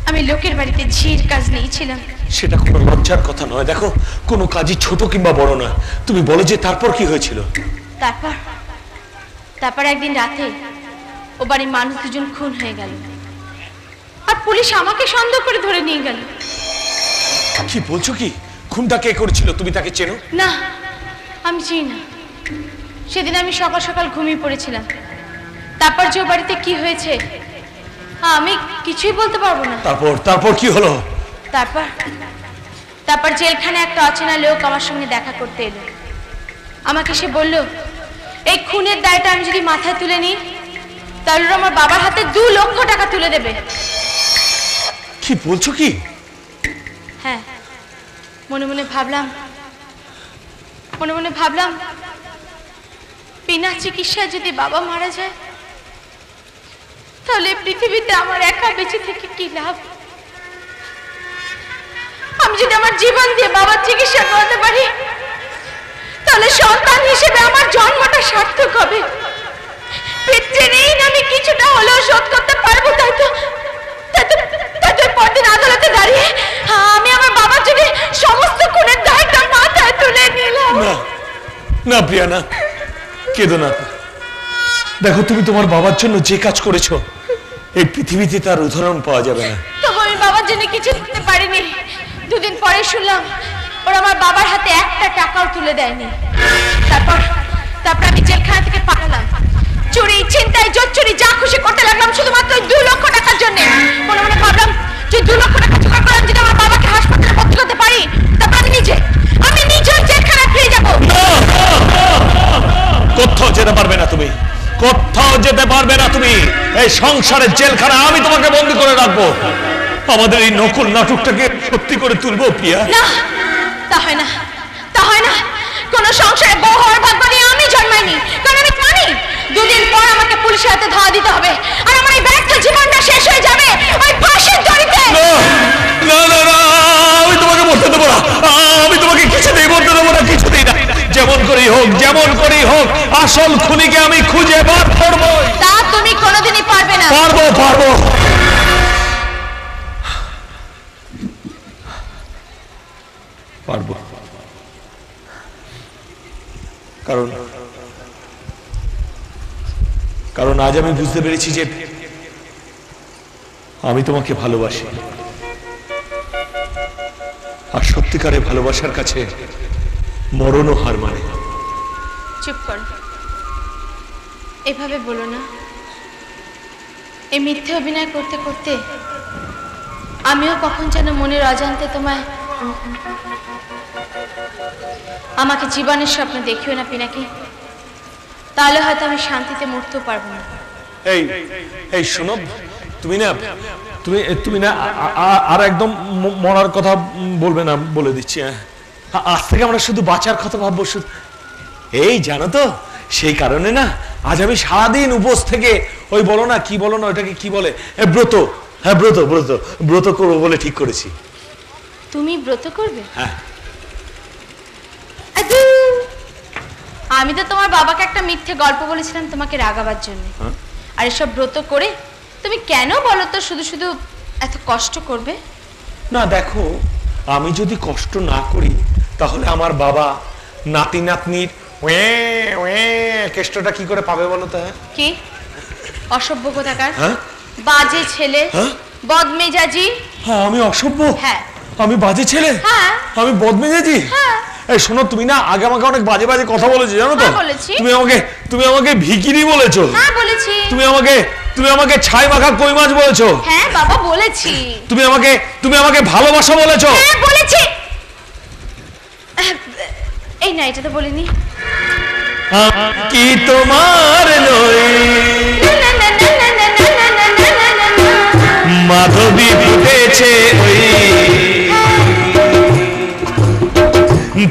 আমি লোকের বাড়িতে ঝির কাজ নিয়েছিলাম। সেটা কোনো লজ্জার কথা নয়। দেখো, কোনো কাজই ছোট কিংবা বড় না। তুমি বলো যে তারপর কি হয়েছিল? তারপর একদিন রাতে ও বাড়ির মানুষ দুজন খুন হয়ে গেল, আর পুলিশ আমাকে সন্দেহ করে ধরে নিয়ে গেল। কি বলছো? কি খুনটা কে করেছিল? তুমি তাকে চেনো? না, আমি চিনি না। সেদিন আমি সকাল সকাল ঘুমিয়ে পড়েছিলাম। তারপর যে বাড়িতে কি হয়েছে আমি কিছুই বলতে পারবো না। তারপর কি হলো? তারপর জেলখানে একটা অচেনা লোক আমার সঙ্গে দেখা করতে এলো। আমাকে সে বলল, এই খুনের দায়টা আমি যদি মাথায় তুলে নিই তাহলে আমার বাবার হাতে 2 লক্ষ টাকা তুলে দেবে। কি বলছো? কি? হ্যাঁ, মনে মনে ভাবলাম বিনা চিকিৎসায় যদি বাবা মারা যায় তাহলে পৃথিবীতে আমার একা বেঁচে থেকে কি লাভ? আমি যদি আমার জীবন দিয়ে বাবার চিকিৎসা করাতে পারি তাহলে সন্তান হিসেবে আমার জন্মটা সার্থক হবে। পিতৃঋণ আমি কিছুটা হলেও শোধ করতে পারবো। তাই তো পরদিন আদালতে দাঁড়িয়ে আমি আমার বাবার জন্য সমস্ত খুনের দায়টা মাথায় তুলে নিলাম। না প্রিয়া, না, কেঁদো না। দেখো, তুমি তোমার বাবার জন্য যে কাজ করেছো এই পৃথিবীতে তার উদাহরণ পাওয়া যাবে না। তবু আমি বাবার জন্য কিছু দিতে পারিনি। দুদিন পরে শুনলাম ওরা আমার বাবার হাতে একটা টাকাও তুলে দেয়নি। তারপর আমি জেলখানা থেকে পালালাম। চুরি, ছিনতাই, জোচ্চুরি যা খুশি করতে লাগলাম শুধুমাত্র 2 লক্ষ টাকার জন্য। মনে মনে ভাবলাম যে 2 লক্ষ টাকা জোগাড় করলাম, যদি আমার বাবাকে হাসপাতালে ভর্তি করতে পারি তারপর আমি নিজে জেলখানায় ফিরে যাবো। কোথাও যেতে পারবে না তুমি, কোথাও যেতে পারবে না তুমি। এই সংসারের জেলখানা আমি তোমাকে বন্দী করে রাখবো। আমাদের এই নকল নাটকটাকে সত্যি করে তুলবো প্রিয়া। না, তা হয় না। কোন সংসারে বউ হওয়ার ভাগ্য নিয়ে আমি জন্মাইনি। কারণ আমি জানি 2 দিন পর আমাকে পুলিশের হাতে ধরা দিতে হবে, আর আমার এই ব্যর্থ জীবনটা শেষ হয়ে যাবে ওই ফাঁসির দড়িতে। না, আমি তোমাকে মরতে দেবো না। আমি তোমাকে কিছুতেই মরতে দেবো না, কিছুতেই না। যেমন করেই হোক আসল খুনিকে আমি খুঁজে বার করবো। তা তুমি কোনোদিনই পারবে না। পারবো। কারণ আজ আমি বুঝতে পেরেছি যে আমি তোমাকে ভালোবাসি, আর সত্যিকারের ভালোবাসার কাছে মরণও হার মানে। চুপ করো, এভাবে বলো না। এই মিথ্যে অভিনয় করতে করতে আমিও কখন যেন মনের অজান্তে তোমায় আমাকে জীবনের স্বপ্ন দেখিও না পিনাকি, তাহলে হয়তো আমি শান্তিতে মরতেও পারবো না। এই শোনো, তুমি না আর একদম মরার কথা বলবে না, বলে দিচ্ছি। আজ থেকে আমরা শুধু বাঁচার কথা ভাববো। শুধু এই জানো তো, সেই কারণে না আজ আমি সারাদিন উপোস থেকে ওই বলো না ওটাকে কি বলে, ব্রত। হ্যাঁ, ব্রত করবো বলে ঠিক করেছি। তুমি ব্রত করবে? হ্যাঁ। আমি তো তোমার বাবাকে একটা মিথ্যে গল্প বলেছিলাম তোমাকে রাগাবার জন্য। আর এসব ব্রত করে তুমি কেন বলো তো শুধু এত কষ্ট করবে? না দেখো, আমি যদি কষ্ট না করি তাহলে আমার বাবা নাতি নাতনির কেষ্টটা কি করে পাবে বলো তো? কি অসভ্য কোথাকার, বাজে ছেলে, বদমেজাজি। হ্যাঁ, আমি অসভ্য? হ্যাঁ। আমি বাজে ছেলে? হ্যাঁ। আমি বদমেজাজি? হ্যাঁ। এই শোনো, তুমি না আগে আমাকে অনেক বাজে কথা বলেছো জানো তো? বলেছি। তুমি আমাকে ভিখিরি বলেছো। হ্যাঁ, বলেছি। তুমি আমাকে ছাই মাখা কই মাছ বলেছো। হ্যাঁ বাবা, বলেছি। তুমি আমাকে ভালোবাসা বলেছো। হ্যাঁ, বলেছি। এই না, এটা তো বলিনি। কি তোমার নই মাধবী ফুটেছে ওই,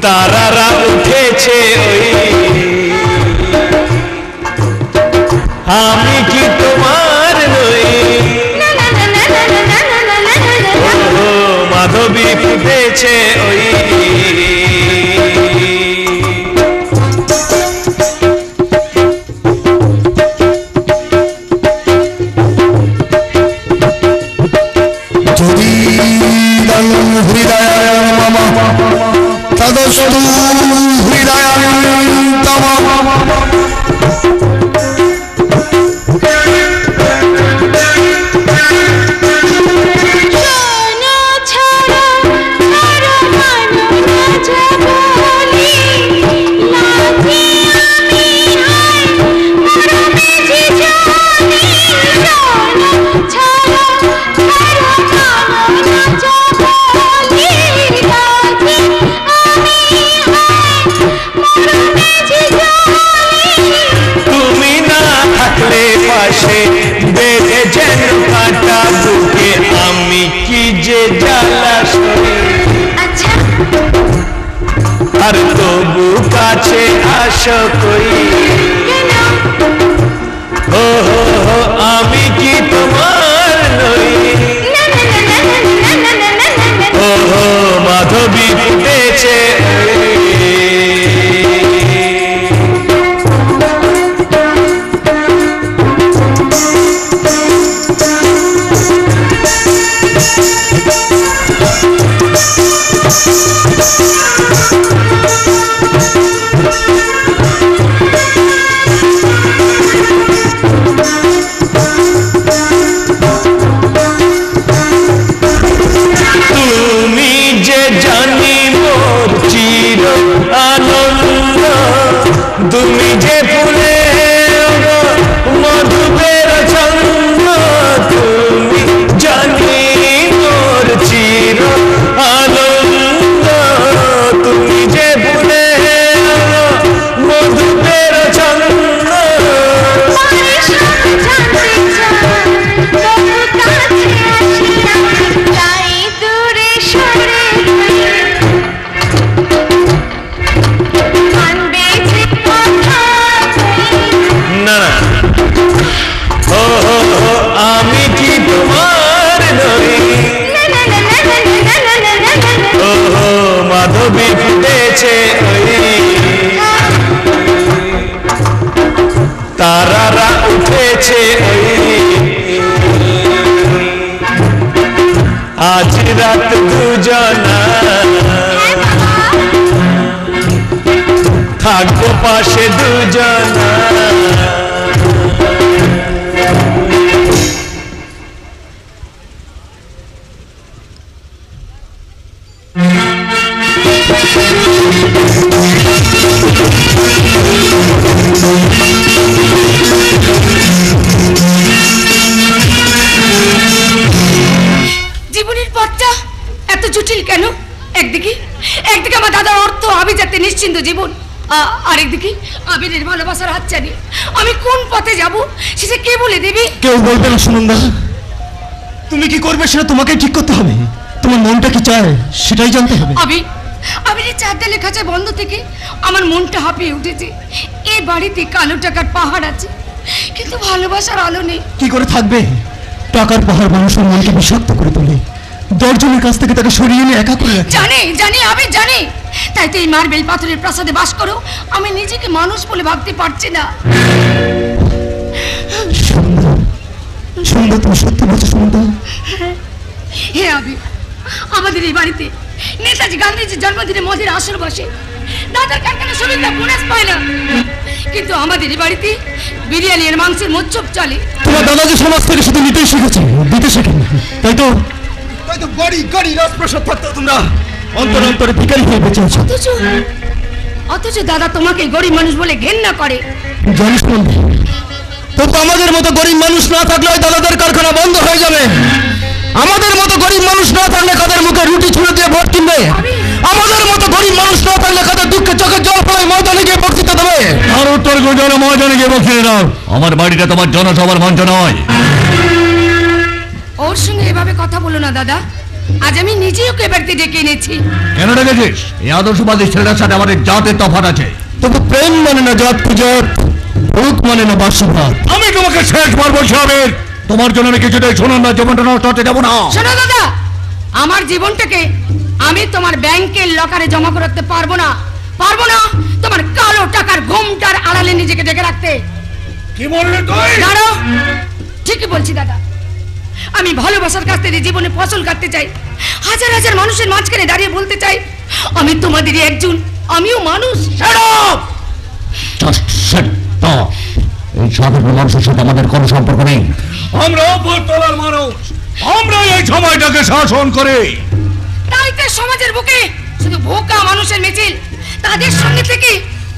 তারারা উঠেছে ওই, আমি কি তোমার নই? ও মাধবী ফুটেছে ওই। তদস্তু হৃদয়ন্তম আর তবু কাছে আসো কই, ও আমি কি তোমার নই? ও মাধবী ফুটেছে তুমি যে ফুলে মধুবের ছন্দ, তুমি জানি মোর চির আনন্দ। তুমি যে ফুলে মধুবের ছন্দ, না না আমি কি তোমার নই? মাধবী ফুটেছে তারারা উঠেছে আজ রাত দুজনা থাকবো পাশে দুজনা। জীবনের পথটা এত জটিল কেন? একদিকে আমার দাদার অর্থ আভিজাত্যে নিশ্চিন্ত জীবন, আরেকদিকে আবিরের ভালোবাসার হাতছানি। আমি কোন পথে যাব সেটা কে বলে দেবে? কেউ বলবে না সুনন্দা। তুমি কি করবে সেটা তোমাকেই ঠিক করতে হবে। তোমার মনটা কি চায় সেটাই জানতে হবে। আবিরের চার দেয়ালে খাঁচায় বন্ধ থেকে আমার মনটা হাঁপিয়ে উঠেছে। এই বাড়িতে কালো টাকার পাহাড় আছে, কিন্তু ভালোবাসার আলো নেই। কি করে থাকবে? টাকার পাহাড় মানুষের মনকে বিষাক্ত করে তোলে, দর্জনের কাছ থেকে তাকে সরিয়ে নিয়ে একা করে রাখে। জানি আমি জানি, তাই তো এই মার্বেল পাথরের প্রাসাদে বাস করো আমি নিজেকে মানুষ বলে ভাবতে পারছি না। সুন্দর, তুমি সত্যি বলছো সুন্দর? হে আবি, আমাদের এই বাড়িতে নেতাজি গান্ধীজির জন্মদিনে মদের আসর বসে, দাদার কারখানা শ্রমিকরা বোনাস পায় না, কিন্তু আমাদের এই বাড়িতে বিরিয়ানি আর মাংসের মোচ্ছব চলে। তোমার দাদাজি সমাজ থেকে শুধু নিতেই শিখেছে, দিতে শেখেন। তাই তো গাড়ি রাজপ্রাসাদ থাকতে তোমরা অন্তরে ভিখারি হয়ে বেঁচে আছো। অথচ দাদা তোমাকে গরিব মানুষ বলে ঘেন্না করে। জানিস বন্ধু, তো আমাদের মতো গরিব মানুষ না থাকলে ওই দাদাদের কারখানা বন্ধ হয়ে যাবে। আমাদের মতো গরিব মানুষ না থাকলে কাদের মুখে রুটি ছুঁড়ে দিয়ে ভোট কিনবে। আমাদের মতো গরিব মানুষ না থাকলে কাদের দুঃখে চোখে জল ফেলে ময়দানে গিয়ে বক্তৃতা দেবে। আর উত্তর গোজারে ময়দানে গিয়ে বক্তৃতা দাও। আমার বাড়িটা তোমার জনসভার মঞ্চ নয়। ওর সঙ্গে এভাবে কথা বলো না দাদা, আজ আমি নিজেই ওকে বাড়িতে ডেকে এনেছি। কেন ডেকেছিস? এই আদর্শবাদী ছেলেটার সাথে আমাদের জাতের তফাৎ আছে। তবু প্রেম মানে না জাত কুজাত, ভোগ মানে না বাসভাত। আমি তোমাকে শেষবার বলছি আবির, তোমার জন্য আমি কিছুটাই শোনার না, জীবনটা নষ্ট হতে দেবো না। শোনো দাদা, আমার জীবনটাকে আমি তোমার ব্যাংকের লকারে জমা করে রাখতে পারবো না তোমার কালো টাকার ঘুমটার আড়ালে নিজেকে ডেকে রাখতে। কি বললি তুই? দাঁড়াও, ঠিকই বলছি দাদা। আমি ভালোবাসার কাছ থেকে জীবনে ফসল কাটতে চাই, হাজার হাজার মানুষের মাঝখানে দাঁড়িয়ে বলতে চাই আমি তোমাদেরই একজন, আমিও মানুষ। এই সাধারণ মানুষের সাথে আমাদের কোনো সম্পর্ক নেই। আমরা উপরতলার মানুষ, আমরা এই সময়টাকে শাসন করি। তাই তো সমাজের বুকে শুধু বোকা মানুষের মিছিল, তাদের সঙ্গে থেকে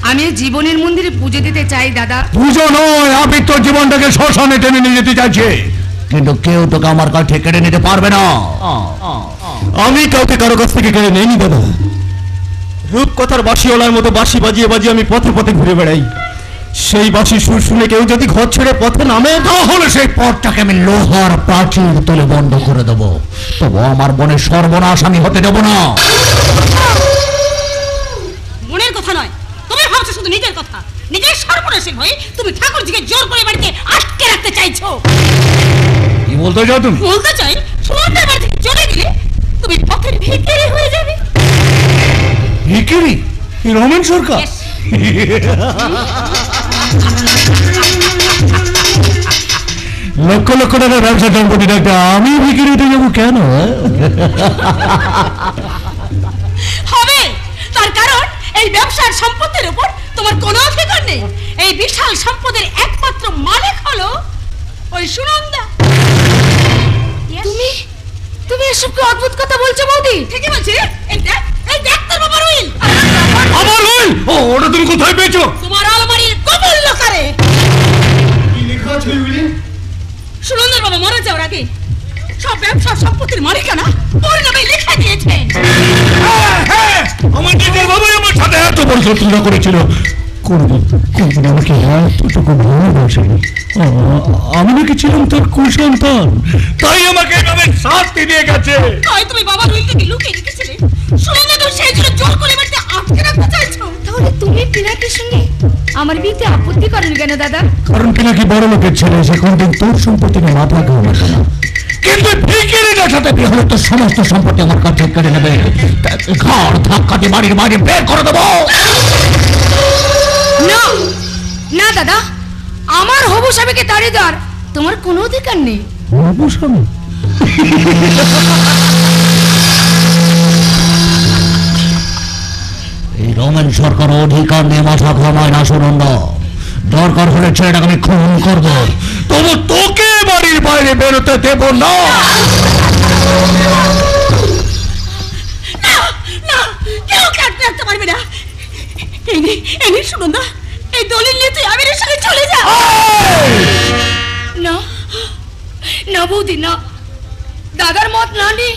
আমি জীবনের মন্দিরে পুজো দিতে চাই দাদা। পুজো নয়, আবির তোর জীবনটাকে শ্মশানে টেনে নিয়ে যেতে চাইছে, কিন্তু কেউ তোকে আমার কাছ থেকে কেড়ে নিতে পারবে না। আমি কাউকে কারো কাছ থেকে কেড়ে নেইনি দাদা। রূপকথার বাঁশিওয়ালার মতো বাঁশি বাজিয়ে বাজিয়ে আমি পথে পথে ঘুরে বেড়াই। সেই বাঁশি সুর শুনে কেউ যদি ঘর ছেড়ে পথে নামে, তাহলে সেই পথটাকে আমি লোহার প্রাচীর তুলে বন্ধ করে দেবো। তবু আমার বোনের সর্বনাশ আমি হতে দেবো না। মনের কথা নয়, তুমি ভাবছো শুধু নিজের কথা। নিজের সর্বনাশের ভয়ে তুমি ঠাকুরজিকে জোর করে বাড়িতে আটকে রাখতে চাইছো। কি বলতে চাও তুমি? বলতে চাই, সুনন্দার বাড়ি থেকে চলে গেলে তুমি পথের ভিখারি হয়ে যাবে। ভিখারি? রমেন সরকার? লক্ষ লক্ষ টাকার ব্যবসা সম্পত্তি রাখতে আমি ভিখারি হতে যাবো কেন? হবে, তার কারণ এই ব্যবসার সম্পত্তির উপর তোমার কোনো অধিকার নেই। এই বিশাল সম্পদের একমাত্র মালিক হলো ওই সুনন্দা। তুমি এসব কি অদ্ভুত কথা বলছো বৌদি? ঠিকই বলছি। এই দেখ তোর বাবার উইল। আমার উইল? ওটা তুমি কোথায় পেয়েছো? তোমার আলমারি করে। কি লেখা আছে বিবিলি? সুরেন্দ্র বাবা মারা যাওয়ার আগে সব ব্যবসা সম্পত্তির মালিকানা ওর নামে লেখা দিয়েছেন। আমার দিদির বাবাই আমার সাথে এত বড় শত্রুতা করেছিল, কোনদিন আমাকে এতটুকু ভালোবাসেনি। আমি নাকি ছিলাম তার কুসন্তান, তাই আমাকে এভাবে শাস্তি দিয়ে গেছে। তাই তুমি বাবার উইল থেকে লুকিয়ে রেখেছিলে, সুরেন্দ্র তো সেই জন্য জোর করে বাড়িতে আটকে রাখতে চাইছো। তাহলে তুমি পিনাকির সঙ্গে আমার বিয়েতে আপত্তি করেন কেন দাদা? কারণ পিনাকি বড় লোকের ছেলে, সে কোনদিন তোর সম্পত্তি নিয়ে মাথা ঘামাতো না। কিন্তু ভিখিরিটার সাথে বিয়ে হলে তো সমস্ত সম্পত্তি আমার কাছে কেড়ে নেবে, ঘর ধাক্কা দিয়ে বাড়ির বাইরে বের করে দেবো। না না দাদা, আমার হবু স্বামীকে তাড়িয়ে দেওয়ার তোমার কোনো অধিকার নেই। হবু স্বামী? এই রমেন সরকার অধিকার নিয়ে মাথা ঘামায় না সুনন্দ। দরকার হলে ছেলেটাকে আমি খুন করবো, তবু তোকে বাড়ির বাইরে বেরোতে দেব না। না, কেউ কাটতে রাখতে পারবে না। এই সুনন্দা, এই দলিল নিয়ে তুই আমিরের সঙ্গে চলে যা। না না বৌদি, না, দাদার মত না নিয়ে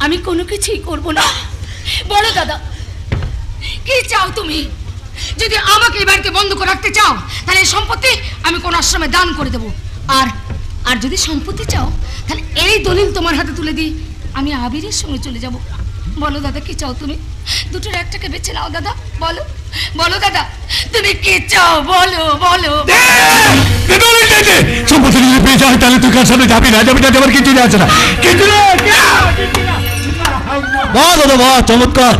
আমি কোনো কিছুই করবো না। বলো দাদা, কি চাও তুমি? যদি আমাকে এই বাড়িতে বন্ধ করে রাখতে চাও, তাহলে এই সম্পত্তি আমি কোন আশ্রমে দান করে দেবো। আর যদি সম্পত্তি চাও, তাহলে এই দলিল তোমার হাতে তুলে দিই, আমি আবিরের সঙ্গে চলে যাব। বলো দাদা, কি চাও তুমি? দুটোর একটাকে বেছে নাও দাদা। বলো বলো দাদা, তুমি কি চাও? বলো বলো। সম্পত্তি যদি পেয়ে যায় তাহলে তুই কার সাথে যাবি না? যাবি না, যাবার কিছু আছে না। বাহ দাদা বাহ, চমৎকার।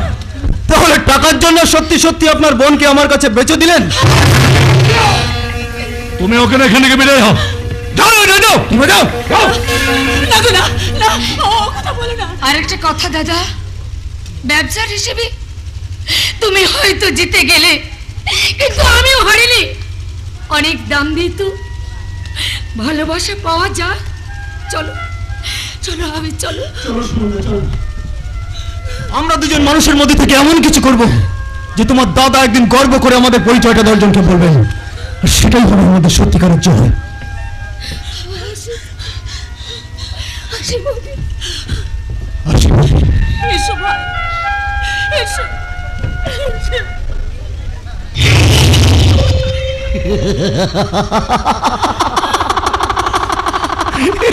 তাহলে টাকার জন্য সত্যি সত্যি আপনার বোনকে আমার কাছে বেচে দিলেন? তুমি ওখানে এখান থেকে বেরোয় হও। আরেকটা কথা দাদা, ব্যবসার হিসেবে তুমি হয়তো জিতে গেলে, কিন্তু আমিও হারিনি। অনেক দাম দিয়ে তো ভালোবাসা পাওয়া যায়। চলো চলো, আমি চলো। আমরা দুজন মানুষের মধ্যে থেকে এমন কিছু করব যে তোমার দাদা একদিন গর্ব করে আমাদের পরিচয়টা দশজনকে বলবেন, আর সেটাই হবে আমাদের সত্যিকারের জয়। এসো ভাই, এসো।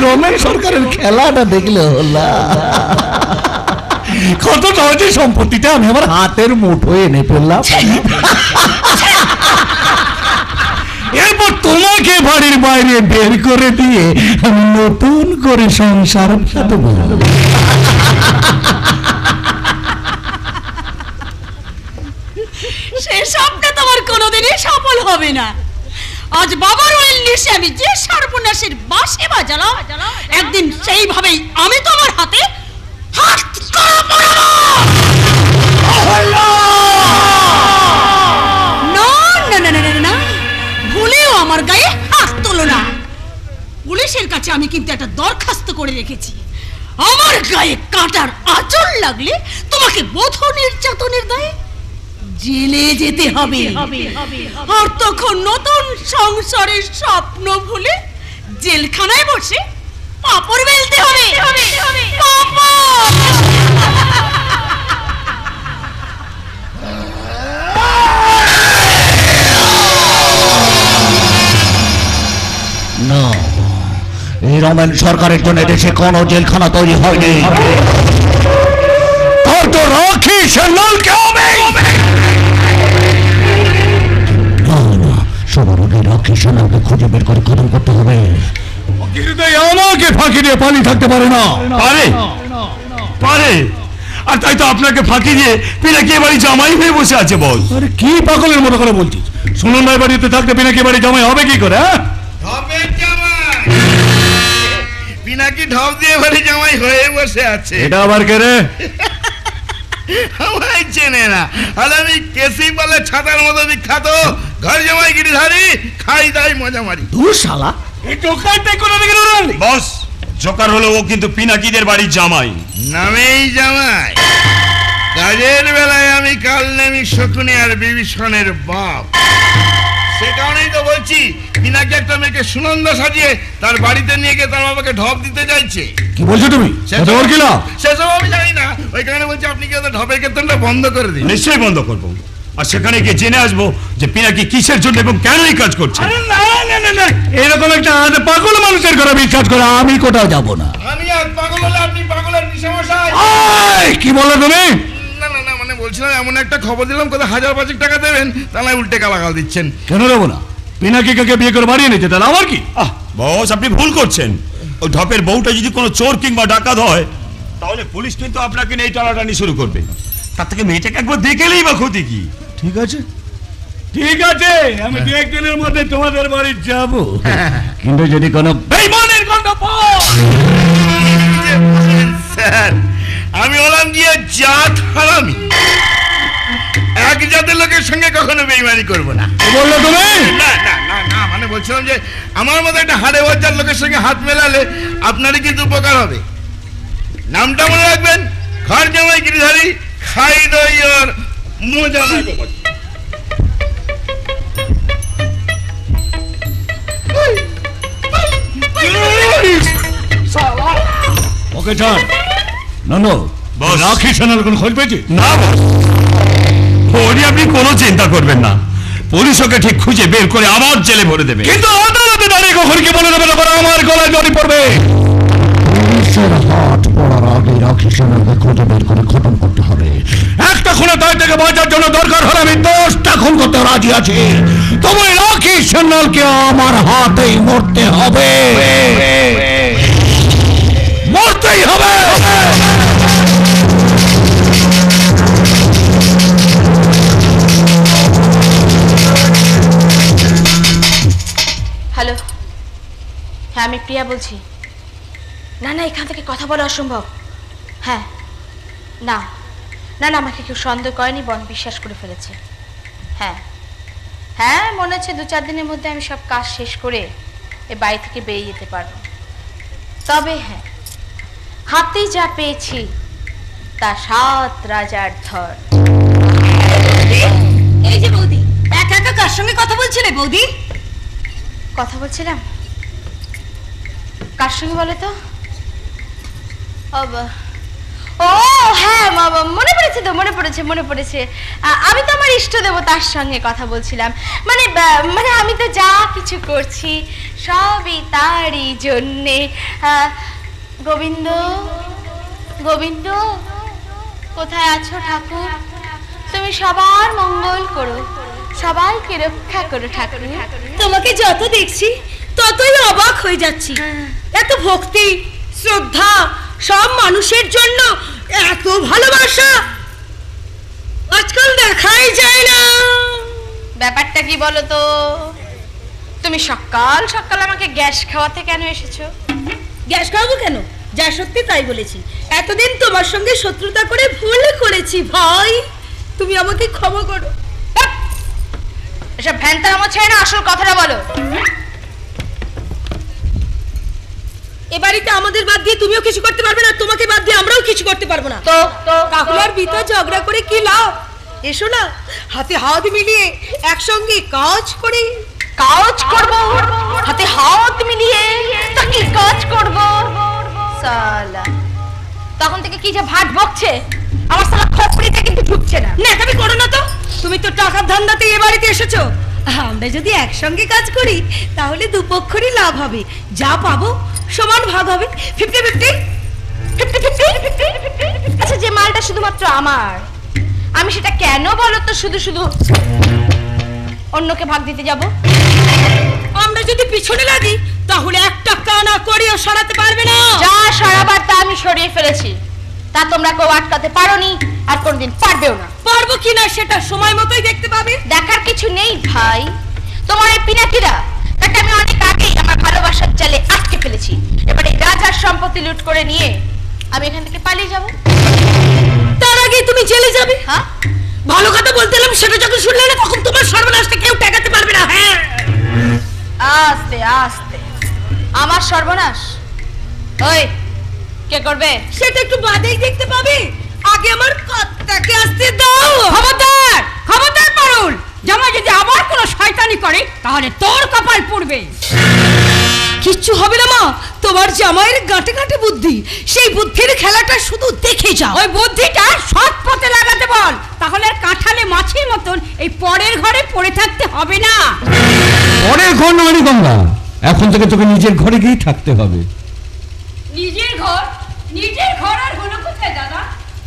রমেন সরকারের খেলাটা দেখলে হলা কত সহজে সম্পত্তিটা আমি আমার হাতের মুঠোয় এনে ফেললাম। এরপর তোমাকে বাড়ির বাইরে বের করে দিয়ে আমি নতুন করে সংসার সাথে সে স্বপ্ন তোমার কোনোদিনই সফল হবে না। আজ বাবার ওয়েল নিশে আমি যে সর্বনাশের বাঁশি বাজালাম, একদিন সেইভাবেই আমি তোমার হাতে হাত করা পড়াবো। না না না না না, ভুলেও আমার গায়ে হাত তোলো না। পুলিশের কাছে আমি কিন্তু একটা দরখাস্ত করে রেখেছি, আমার গায়ে কাঁটার আঁচড় লাগলে তোমাকে বধ নির্যাতনের দায়ে জেলে যেতে হবে। আর তখন নতুন সংসারের স্বপ্ন ভুলে জেলখানায় বসে পাপড় বেলতে হবে। না, এই রমেন সরকারের জন্য দেশে কোনো জেলখানা তৈরি হয়নি। তোর তো রাখি সেনালকে হবে। সবার আগে রাখি সেনালকে খুঁজে বের করে খতম করতে হবে। আমাকে ফাঁকি দিয়ে পানি থাকতে পারে না। পারে পারে, আর তাই তো আপনাকে ফাঁকি দিয়ে পিনাকি বাড়ি জামাই হয়ে বসে আছে। বল, আরে কি পাগলের মতো করে বলছিস? সুনন ভাই বাড়িতে থাকতে পিনাকি বাড়ি জামাই হবে কি করে? পিনাকি ঢপ দিয়ে বাড়ি জামাই হয়ে বসে আছে। এটা আবার কে রে? আমায় চেনে না, আর আমি কেসি বলে ছাতার মতো বিখ্যাত ঘর জামাই গিরিধারী, খাই দাই মজা মারি। তুই শালা এই টোকাইতে করে দেখে না বস, জোকার হলো ও কিন্তু পিনাকিদের বাড়ির জামাই। নামেই জামাই, কাজের বেলায় আমি কাল নেমি শকুনি আর বিভীষণের বাপ। সে কারণেই তো বলছি পিনাকি একটা মেয়েকে সুনন্দা সাজিয়ে তার বাড়িতে নিয়ে গিয়ে তার বাবাকে ঢপ দিতে চাইছে। কি বলছো তুমি? সেসব আমি জানি না, ওই কারণে বলছি আপনি কি ওদের ঢপের কীর্তনটা বন্ধ করে দিন। নিশ্চয়ই বন্ধ করবো, আর সেখানে গিয়ে জেনে আসবো যে পিনাকি কিসের জন্য এবং কেন এই কাজ করছে। এরকম একটা পাগল মানুষের ঘরে বিশ্বাস করে আমি কোথাও যাব না। আমি আর পাগল হলে আপনি পাগলের নিশামশাই। কি বলো তুমি? না না না, মানে বলছিলাম এমন একটা খবর দিলাম কোথায় 1000-5 টাকা দেবেন, তাহলে উল্টে গালাগাল দিচ্ছেন। কেন দেবো না? পিনাকি কাকে বিয়ে করে বাড়িয়ে নিতে, তাহলে আমার কি? বস, আপনি ভুল করছেন। ওই ঢপের বউটা যদি কোনো চোর কিংবা ডাকাত হয়, তাহলে পুলিশ কিন্তু আপনাকে নিয়ে টানাটানি শুরু করবে। তার থেকে মেয়েটাকে একবার দেখেলেই বা ক্ষতি কি? ঠিক আছে ঠিক আছে, আমি 2-1 দিনের মধ্যে তোমাদের বাড়ি যাব, কিন্তু যদি কোনো বেঈমানের গন্ধ পাও। স্যার, আমি হলাম গিয়ে জাত হারামি, এক জাতের লোকের সঙ্গে কখনো বেইমানি করব না। বললো তুমি? না না না না, মানে বলছিলাম যে আমার মতো একটা হাড়ে বাজার লোকের সঙ্গে হাত মেলালে আপনারই কিন্তু উপকার হবে। নামটা মনে রাখবেন, ঘর জামাই গিরিধারী, খাই দই আর মজা নাই। ওকে ছাড়। নন্দু, রাখি সেনার কোনো খোঁজ পেয়েছি? না বস, ওরই আপনি কোনো চিন্তা করবেন না, পুলিশ ওকে ঠিক খুঁজে বের করে আবার জেলে ভরে দেবে। কিন্তু আদালতে দাঁড়িয়ে কখন কি বলে দেবে, তখন আমার গলায় দড়ি পড়বে। পুলিশের হাত পড়ার আগে রাখি সেনাকে খুঁজে বের করে খতম করতে হবে। একটা খুনে তাই থেকে বাঁচার জন্য দরকার হলে আমি 10টা খুন করতে রাজি আছি। তবে রাখি সেনাকে আমার হাতেই মরতে হবে, মরতেই হবে। হ্যালো, হ্যাঁ আমি প্রিয়া বলছি। না না, এখান থেকে কথা বলা অসম্ভব। হ্যাঁ, না না না, আমাকে কেউ সন্দেহ করেনি, বন বিশ্বাস করে ফেলেছে। হ্যাঁ হ্যাঁ, মনে হচ্ছে 2-4 দিনের মধ্যে আমি সব কাজ শেষ করে এ বাড়ি থেকে বেরিয়ে যেতে পারবো। তবে হ্যাঁ, হাতেই যা পেয়েছি তা 7 রাজার ধর। এই যে বৌদি, একা একা কার সঙ্গে কথা বলছিলে বৌদি? কথা বলছিলাম কার সঙ্গে বলো তো? ও হ্যাঁ, মনে পড়েছে তো, মনে পড়েছে। আমি তো আমার ইষ্ট দেবতার সঙ্গে কথা বলছিলাম। মানে আমি তো যা কিছু করছি সবই তারই জন্যে। গোবিন্দ গোবিন্দ, কোথায় আছো ঠাকুর? তুমি সবার মঙ্গল করো, সবাইকে রক্ষা করো ঠাকুর। তোমাকে যত দেখছি ততই অবাক হয়ে যাচ্ছি। এত ভক্তি, শ্রদ্ধা, সব মানুষের জন্য এত ভালোবাসা আজকাল দেখাই যায় না। ব্যাপারটা কি বলো তো? তুমি সকাল সকাল আমাকে গ্যাস খাওয়াতে কেন এসেছো? গ্যাস খাওয়াবো কেন? যা সত্যি তাই বলেছি। এতদিন তোমার সঙ্গে শত্রুতা করে ভুল করেছি ভাই, তুমি আমাকে ক্ষমা করো। এসব ভ্যানতার আমার ছেড়ে না, আসল কথাটা বলো। এ বাড়িতে আমাদের বাদ দিয়ে তুমিও কিছু করতে পারবে না, তোমাকে বাদ দিয়ে আমরাও কিছু করতে পারবো না। তো কাকুলার ভিতর ঝগড়া করে কি লাভ? এসো না, হাতে হাত মিলিয়ে একসঙ্গে কাজ করি। কাজ করব? হাতে হাত মিলিয়ে তা কি কাজ করব? সালা, তখন থেকে কি যে ভাট বকছে, আমার সালা খপড়িতে কিন্তু ঢুকছে না। না তুমি করো না তো, তুমি তো টাকার ধান্দাতে এ বাড়িতে এসেছো। আমরা যদি একসঙ্গে কাজ করি তাহলে দুপক্ষেরই লাভ হবে, যা পাবো সমান ভাগ হবে, 50-50। আচ্ছা, যে মালটা শুধুমাত্র আমার, আমি সেটা কেন বলো তো শুধু শুধু অন্যকে ভাগ দিতে যাব? আমরা যদি পিছনে লাগি তাহলে একটা কানা করিও সরাতে পারবে না। যা সরাবার তা আমি সরিয়ে ফেলেছি, তা তোমরা কেউ আটকাতে পারোনি, আর কোনদিন পারবেও না। পারবো কিনা সেটা সময় মতোই দেখতে পাবে। দেখার কিছু নেই ভাই, তোমার এই পিনাকিরা তাকে আমি অনেক আগেই আমার ভালোবাসার জালে আটকে ফেলেছি। এবারে রাজার সম্পত্তি লুট করে নিয়ে আমি এখান থেকে পালিয়ে যাব। তার আগে তুমি জেলে যাবে। হ্যাঁ, ভালো কথা বলতে এলাম, সেটা যখন শুনলে না তখন তোমার সর্বনাশটা কেউ ঠেকাতে পারবে না। হ্যাঁ, আস্তে আস্তে আমার সর্বনাশ ওই কে করবে সেটা একটু বাদেই দেখতে পাবে, আগে আমার কথাকে আসতে দাও। খবরদার, খবরদার পারুল, জামাই যদি আবার কোনো শয়তানি করে করে তাহলে তোর কপাল পুড়বে। কিচ্ছু হবে না মা, তোমার জামাইয়ের গাঁটে গাঁটে বুদ্ধি, সেই বুদ্ধির খেলাটা শুধু দেখে যাও। ওই বুদ্ধিটা সৎ পথে লাগাতে বল, তাহলে আর কাঁঠালে মাছের মতন এই পরের ঘরে পড়ে থাকতে হবে না। পরের ঘর নয় গঙ্গা, এখন থেকে তোকে নিজের ঘরে গিয়ে থাকতে হবে। নিজের ঘর আর হলো কোথায় দাদা?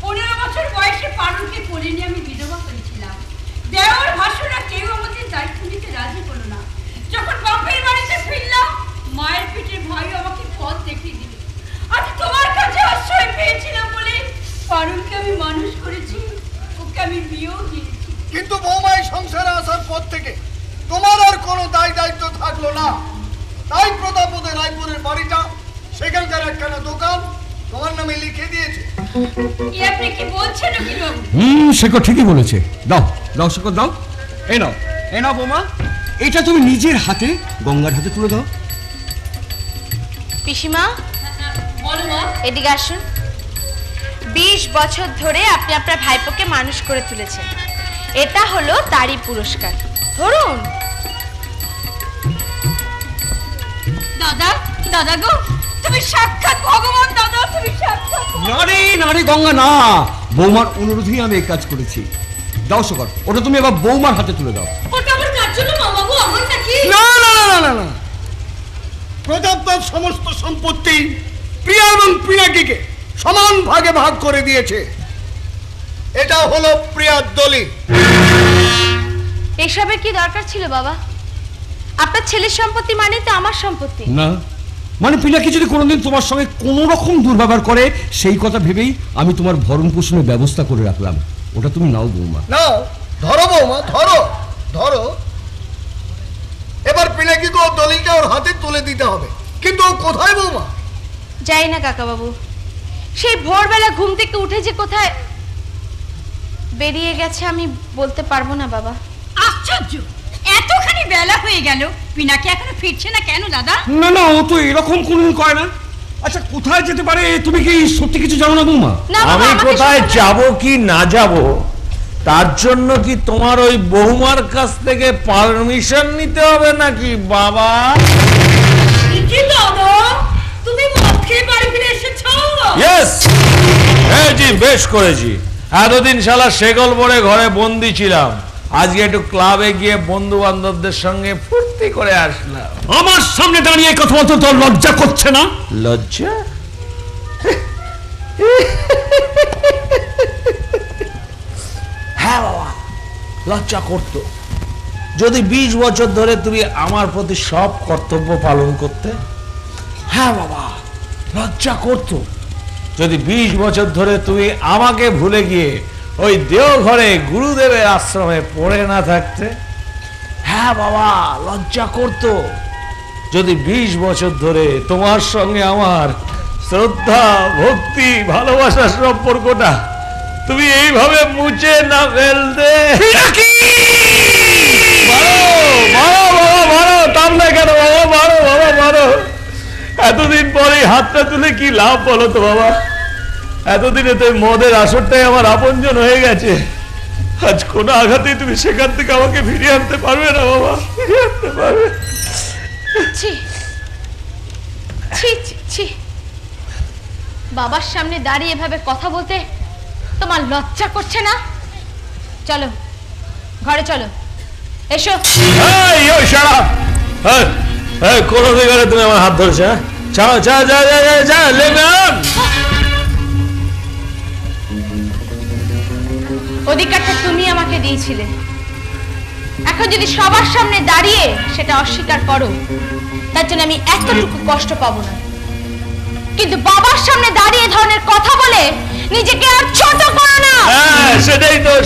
15 বছর বয়সে পারুলকে কোলে নিয়ে আমি বিধবা হয়েছিলাম। দেওয়ার ভাসুরা কেউ আমাদের দায়িত্ব নিতে রাজি হলো না। যখন বাপের বাড়িতে ফিরলাম, মায়ের পিঠে ভাই আমাকে পথ দেখিয়ে দিল। আজ তোমার কাছে আশ্রয় পেয়েছিলাম বলে পারুলকে আমি মানুষ করেছি, ওকে আমি বিয়েও দিয়েছি। কিন্তু বৌমাই সংসারে আসার পর থেকে তোমার আর কোনো দায়িত্ব থাকলো না। তাই প্রতাপদের রায়পুরের বাড়িটা, সেখানকার একখানা দোকান তোমার নামে লিখে দিয়েছে। আপনি কি বলছেন? শেখর ঠিকই বলেছে। দাও দাও শেখর দাও, এই নাও বৌমা, এটা তুমি নিজের হাতে গঙ্গার হাতে তুলে দাও। পিসিমা, বলো মা। এদিকে আসুন। 20 বছর ধরে আপনি আপনার ভাইপোকে মানুষ করে তুলেছেন, এটা হলো তারই পুরস্কার। ধরুন। দাদা গো, তুমি সাক্ষাৎ ভগবান। দাদা, তুমি সাক্ষাৎ। নারী গঙ্গা না, বৌমার অনুরোধেই আমি এই কাজ করেছি। দাও শেখর, ওটা তুমি এবার বৌমার হাতে তুলে দাও। ওটা আমার কাজ জন্য মামাবু, আমার নাকি? না না না না না, প্রতাপ তার সমস্ত সম্পত্তি প্রিয়া এবং পিনাকিকে সমান ভাগে ভাগ করে দিয়েছে। এটা হলো প্রিয়ার দলিল। এসবের কি দরকার ছিল বাবা? আপনার ছেলের সম্পত্তি মানে তো আমার সম্পত্তি না, মানে পিনাকি যদি কোনোদিন তোমার সঙ্গে কোনো রকম দুর্ব্যবহার করে সেই কথা ভেবেই আমি তোমার ভরণ পোষণের ব্যবস্থা করে রাখলাম। ওটা তুমি নাও বৌমা। নাও, ধরো বৌমা, ধরো ধরো। এবার পিনাকিকে ওর দলিলটা ওর হাতে তুলে দিতে হবে। কিন্তু ও কোথায় বৌমা? যাই না কাকা বাবু, সেই ভোরবেলা ঘুম থেকে উঠে যে কোথায় বেরিয়ে গেছে আমি বলতে পারবো না বাবা। আশ্চর্য, এতখানি বেলা হয়ে গেল, পিনাকি এখনো ফিরছে না কেন দাদা? না ও তো এরকম কোনদিন করে না। আচ্ছা, কোথায় যেতে পারে তুমি কি সত্যি কিছু জানো না বৌমা? আমি কোথায় যাব কি না যাব তার জন্য কি তোমার ওই বৌমার কাছ থেকে পারমিশন নিতে হবে নাকি বাবা? কি দাদা, তুমি মদ খেয়ে বাড়ি ফিরে এসেছো? ইয়েস, হ্যাঁ জি, বেশ করেছি। এতদিন শালা সেগল পরে ঘরে বন্দি ছিলাম, আজকে একটু ক্লাবে গিয়ে বন্ধু বান্ধবদের সঙ্গে ফুর্তি করে আসলাম। আমার সামনে দাঁড়িয়ে কথা বলতে তোর লজ্জা করছে না? লজ্জা? হ্যাঁ বাবা, লজ্জা করতো যদি 20 বছর ধরে তুমি আমার প্রতি সব কর্তব্য পালন করতে। হ্যাঁ বাবা, লজ্জা করতো যদি 20 বছর ধরে তুমি আমাকে ভুলে গিয়ে ওই দেওঘরে গুরুদেবের আশ্রমে পড়ে না থাকতে। হ্যাঁ বাবা, লজ্জা করতো যদি 20 বছর ধরে তোমার সঙ্গে আমার শ্রদ্ধা, ভক্তি, ভালোবাসার সম্পর্কটা তুমি এইভাবে মুছে না ফেলতে। মারো, থামলে কেন বাবা? মারো বাবা, মারো। এতদিন পরে হাতটা তুলে কি লাভ বলো তো বাবা? এতদিনে তো মদের আসরটাই আমার আপনজন হয়ে গেছে। আজ কোন আঘাতে তুমি সেখান থেকে আমাকে ফিরিয়ে আনতে পারবে না বাবা, ফিরিয়ে আনতে পারবে? ছি ছি ছি ছি, বাবার সামনে দাঁড়িয়ে এভাবে কথা বলতে তোমার লজ্জা করছে না? চলো ঘরে, চলো, এসো। কোন দিকে তুমি আমার হাত ধরেছো? ছাড়ো, অধিকারটা তুমি আমাকে দিয়েছিলে, এখন যদি সবার সামনে দাঁড়িয়ে সেটা অস্বীকার করো তার জন্য আমি এতটুকু কষ্ট পাবো না, কিন্তু বাবার সামনে দাঁড়িয়ে ধরনের কথা বলে নিজেকে আর ছোট করো না।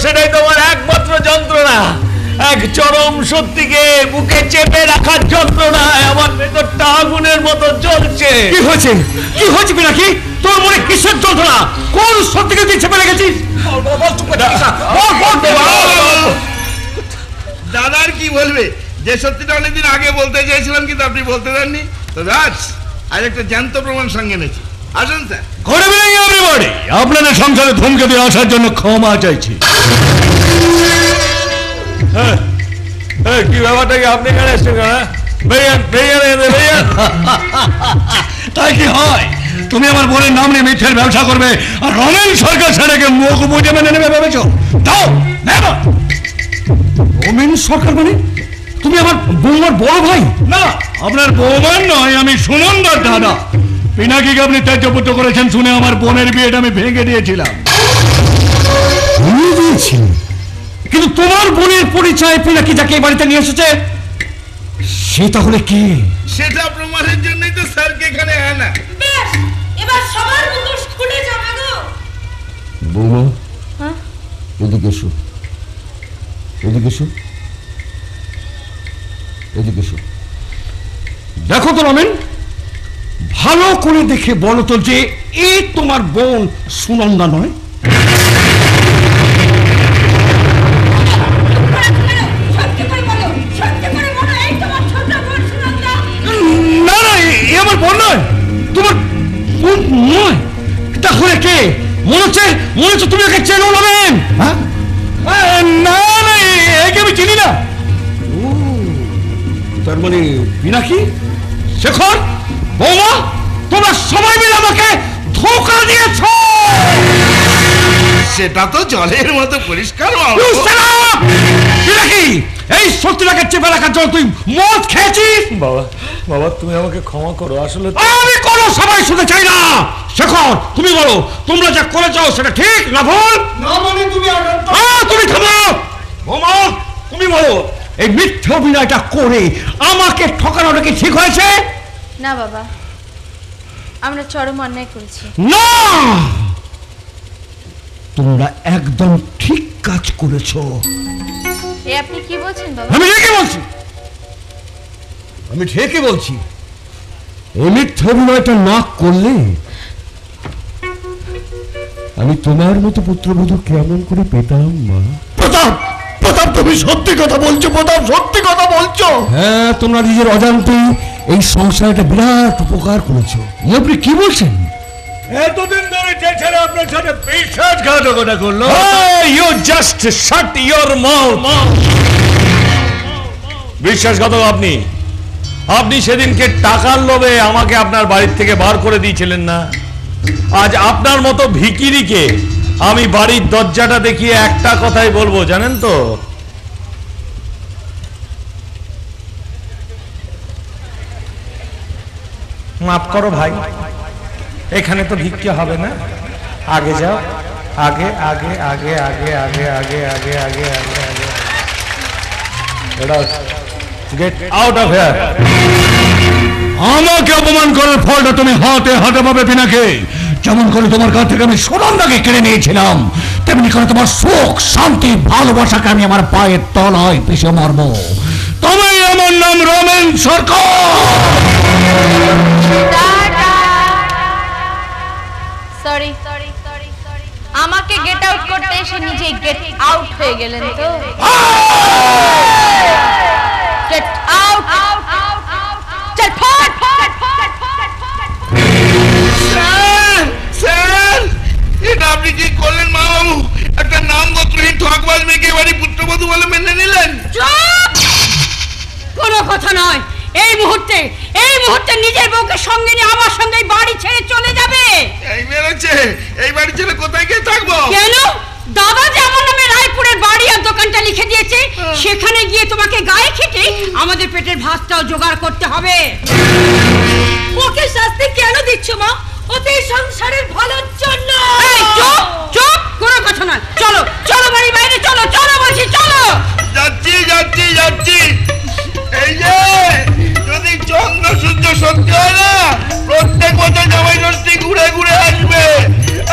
সেটাই তোমার একমাত্র যন্ত্রণা। এক চরম সত্যিকে বুকে চেপে রাখার যন্ত্রণায় আমার ভেতরটা আগুনের মতো জ্বলছে। কি হয়েছে পিনাকি? তোর মনে কিসের যন্ত্রণা? কোন সত্যিকে তুই চেপে রেখেছিস? দাদার কি বলবে? যে সত্যিটা অনেকদিন আগে বলতে চেয়েছিলাম কিন্তু আপনি বলতে দেননি। তো রাজ, আজ একটা জ্যান্ত প্রমাণ সঙ্গে এনেছি। আসুন স্যার। ঘরে বেরিয়ে এভরিবডি, আপনাদের সংসারে ধমকে দিয়ে আসার জন্য ক্ষমা চাইছি। কি ব্যাপারটা কি আপনি এখানে এসেছেন? তাই কি হয়? তুমি আমার বোনের নাম নিয়ে মিথ্যের ব্যবসা করবে আর রমেন সরকার সেটাকে মুখ বুঝে মেনে নেবে ভেবেছো? দাও রমেন সরকার মানে তুমি আমার বৌমার বড় ভাই? না, আপনার বৌমার নয়, আমি সুনন্দার দাদা। পিনাকিকে আপনি ত্যায্যপুত্র করেছেন শুনে আমার বোনের বিয়েটা আমি ভেঙে দিয়েছিলাম। কিন্তু তোমার বোনের পরিচয় পিনাকি যাকে এই বাড়িতে নিয়ে এসেছে সে তাহলে কি? সেটা প্রমাণের জন্যই তো স্যারকে এখানে আনা। বেশ, এবার সবার মুখোশ খুলে যাবে গো। বৌমা, এদিকে এসো, এদিকে এসো, এদিকে এসো। দেখো তো রমেন, ভালো করে দেখে বলো তো যে এই তোমার বোন সুনন্দা নয়? না না, এ আমার বোন নয়, তোমার বোন নয়। তাহলে কে? মনে হচ্ছে তুমি ওকে চেনো রমেন? না না, একে আমি চিনি না। তার মানে পিনাকি, শেখর, বৌমা, তোমরা সবাই মিলে আমাকে ধোঁকা দিয়েছ। সেটা তো জলের মতো পরিষ্কার। পিনাকি, এই সত্যিটাকে চেপে রাখার জন্য তুই মদ খেয়েছিস। বাবা, বাবা তুমি আমাকে ক্ষমা করো, আসলে আমি কোনো সবাই শুনতে চাই না। শেখর, তুমি বলো তোমরা যা করেছ সেটা ঠিক না ভুল? না মানে তুমি তুমি থামো। বৌমা, তুমি বলো এই মিথ্যে অভিনয়টা করে আমাকে ঠকানোটা কি ঠিক হয়েছে? না বাবা, আমরা চরম অন্যায় করেছি। না, তোমরা একদম ঠিক কাজ করেছো। এ আপনি কি বলছেন বাবা? আমি ঠিকই বলছি, আমি ঠিকই বলছি। এই মিথ্যে অভিনয়টা না করলে আমি তোমার মতো পুত্রবধূ কেমন করে পেতাম মা? প্রতাপ, প্রতাপ তুমি সত্যি কথা বলছো? প্রতাপ সত্যি কথা বলছো? হ্যাঁ, তোমরা নিজের অজান্তে এই সংসারটা বিরাট উপকার করেছো। আপনি কি বলছেন? এতদিন ধরে যে ছেলে আপনার সাথে বিশ্বাসঘাতকতা করলো, you just shut your mouth. বিশ্বাসঘাতক আপনি। আপনি সেদিনকে টাকার লোভে আমাকে আপনার বাড়ির থেকে বার করে দিয়েছিলেন না? আজ আপনার মতো ভিখিরিকে আমি বাড়ির দরজাটা দেখিয়ে একটা কথাই বলবো, জানেন তো? মাফ করো ভাই, এখানে তো ভিক্ষা হবে না, আগে যাও, আগে আগে আগে আগে আগে আগে আগে আগে আগে আগে। Get out of here. আমাকে অপমান করার ফলটা তুমি হাতে হাতে পাবে পিনাকি। যেমন করে তোমার কাছ থেকে আমি সুনন্দাকে কেড়ে নিয়েছিলাম, তেমনি করে তোমার সুখ, শান্তি, ভালোবাসাকে আমি আমার পায়ের তলায় পিষে মারবো। তবে আমার নাম রমেন সরকার। সরি, আমাকে গেট আউট করতে এসে নিজেই গেট আউট হয়ে গেলেন তো। Get out. চল ফট। স্যার, এটা আপনি কি করলেন মা বাবু? একটা নাম গোত্রহীন ঠকবাজ মেয়েকে বাড়ি পুত্রবধূ বলে মেনে নিলেন? কোনো কথা নয়। এই মুহূর্তে নিজের বউকে সঙ্গে নিয়ে আমার সঙ্গে বাড়ি ছেড়ে চলে যাবে। এই মেরেছে, এই বাড়ি ছেড়ে কোথায় গিয়ে থাকবো? কেন? দাদা যে আমার নামে রায়পুরের বাড়ি আর দোকানটা লিখে দিয়েছে, সেখানে গিয়ে তোমাকে গায়ে খেটে আমাদের পেটের ভাতটাও জোগাড় করতে হবে। ওকে শাস্তি কেন দিচ্ছ মা? ওতে সংসারের ভালোর জন্য। এই চুপ চুপ, কোনো কথা নয়। চলো চলো, বাড়ির বাইরে চলো, চলো বলছি, চলো। যাচ্ছি যাচ্ছি যাচ্ছি। এই যে যদি চন্দ্র সূর্য সত্যি হয় না, প্রত্যেক বছর জামাই ষষ্ঠী ঘুরে ঘুরে আসবে,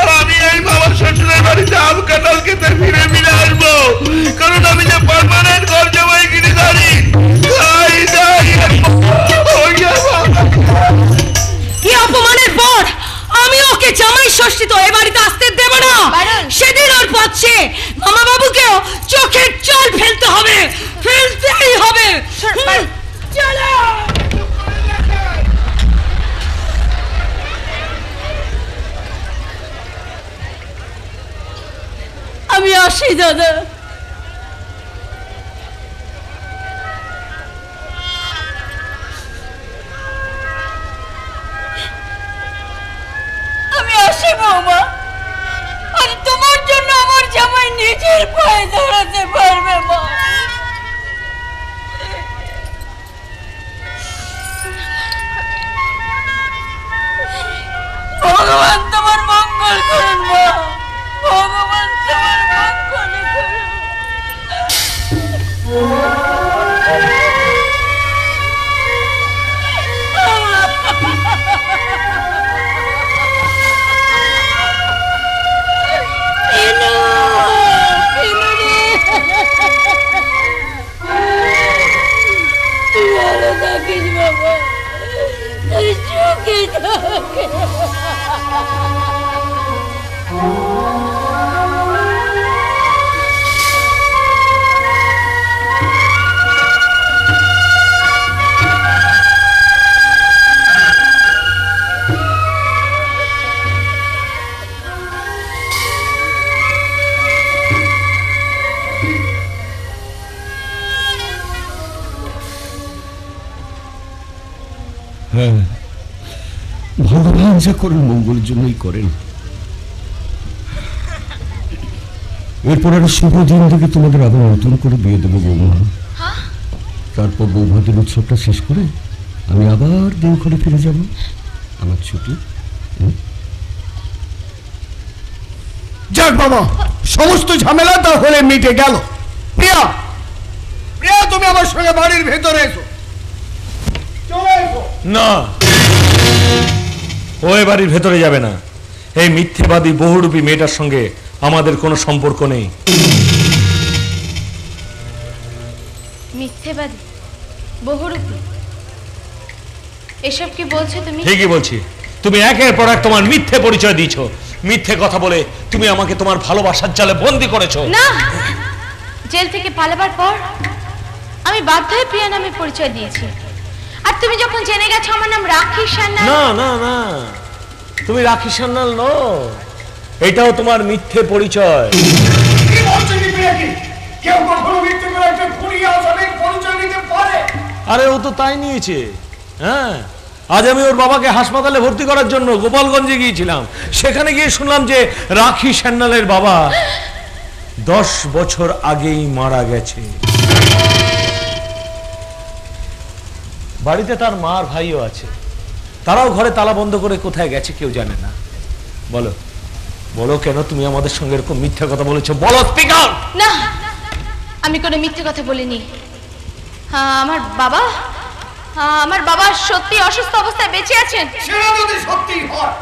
আর আমি এই বাবার শ্বশুরের বাড়িতে আম কাঁঠাল খেতে ফিরে ফিরে আসবো, কারণ আমি যে পার্মানেন্ট ঘর জামাই গিরিধারী। কি অপমানের পর আমি ওকে জামাই ষষ্ঠী তো এ বাড়িতে আসতে দেব না। সেদিন ওর পথে মামা বাবুকেও চোখের জল ফেলতে হবে, ফেলতেই হবে। চলো। আমি আসি দাদা। নিজের পায়ে দাঁড়াতে পারবে মা। ভগবান তোমার মঙ্গল করুন মা, ভগবান তোমার মঙ্গল করুন। তুই ভালো থাকিস বাবা, তুই সুখে থাকিস। হ্যাঁ, ভগবান যা করেন মঙ্গলের জন্যই করেন। এরপর আরো শুভ দিন থেকে তোমাদের আবার নতুন করে বিয়ে দেবো বৌমা। তারপর বৌভাতের উৎসবটা শেষ করে আমি আবার দেওঘরে ফিরে যাব। আমার ছুটি। যাক বাবা, সমস্ত ঝামেলা তাহলে মিটে গেল। প্রিয়া, প্রিয়া তুমি আমার সঙ্গে বাড়ির ভেতরে এসো, চলে এসো। না, ও এ বাড়ির ভেতরে যাবে না। এই মিথ্যেবাদী বহুরূপী মেয়েটার সঙ্গে আমাদের কোনো সম্পর্ক নেই। মিথ্যেবাদী বহুরূপী, এসব কি বলছো তুমি? ঠিকই বলছি। তুমি একের পর এক তোমার মিথ্যে পরিচয় দিয়েছো। মিথ্যে কথা বলে তুমি আমাকে তোমার ভালোবাসার জালে বন্দী করেছো। না, জেল থেকে পালাবার পর আমি বাধ্য হয়ে প্রিয়া নামে পরিচয় দিয়েছি। আর তুমি যখন জেনে গেছো আমার নাম রাখি সান্যাল। না না না, তুমি রাখি সান্যাল নও, এটাও তোমার মিথ্যে পরিচয়। কি বলছেন প্রিয়া? কি কেউ কখনো মিথ্যে করে একটা খুনি আসামির পরিচয় নিতে পারে? আরে ও তো তাই নিয়েছে। হ্যাঁ, আজ আমি ওর বাবাকে হাসপাতালে ভর্তি করার জন্য গোপালগঞ্জে গিয়েছিলাম। সেখানে গিয়ে শুনলাম যে রাখি সান্যালের বাবা 10 বছর আগেই মারা গেছে। বাড়িতে তার মার ভাইও আছে, তারাও ঘরে তালা বন্ধ করে কোথায় গেছে কেউ জানে না। বলো বলো, কেন তুমি আমাদের সঙ্গে এরকম মিথ্যা কথা বলেছো? বলো, স্পিক আউট। না, আমি কোনো মিথ্যে কথা বলিনি। আমার বাবা সত্যি অসুস্থ অবস্থায় বেঁচে আছেন। সেটা যদি সত্যি হয়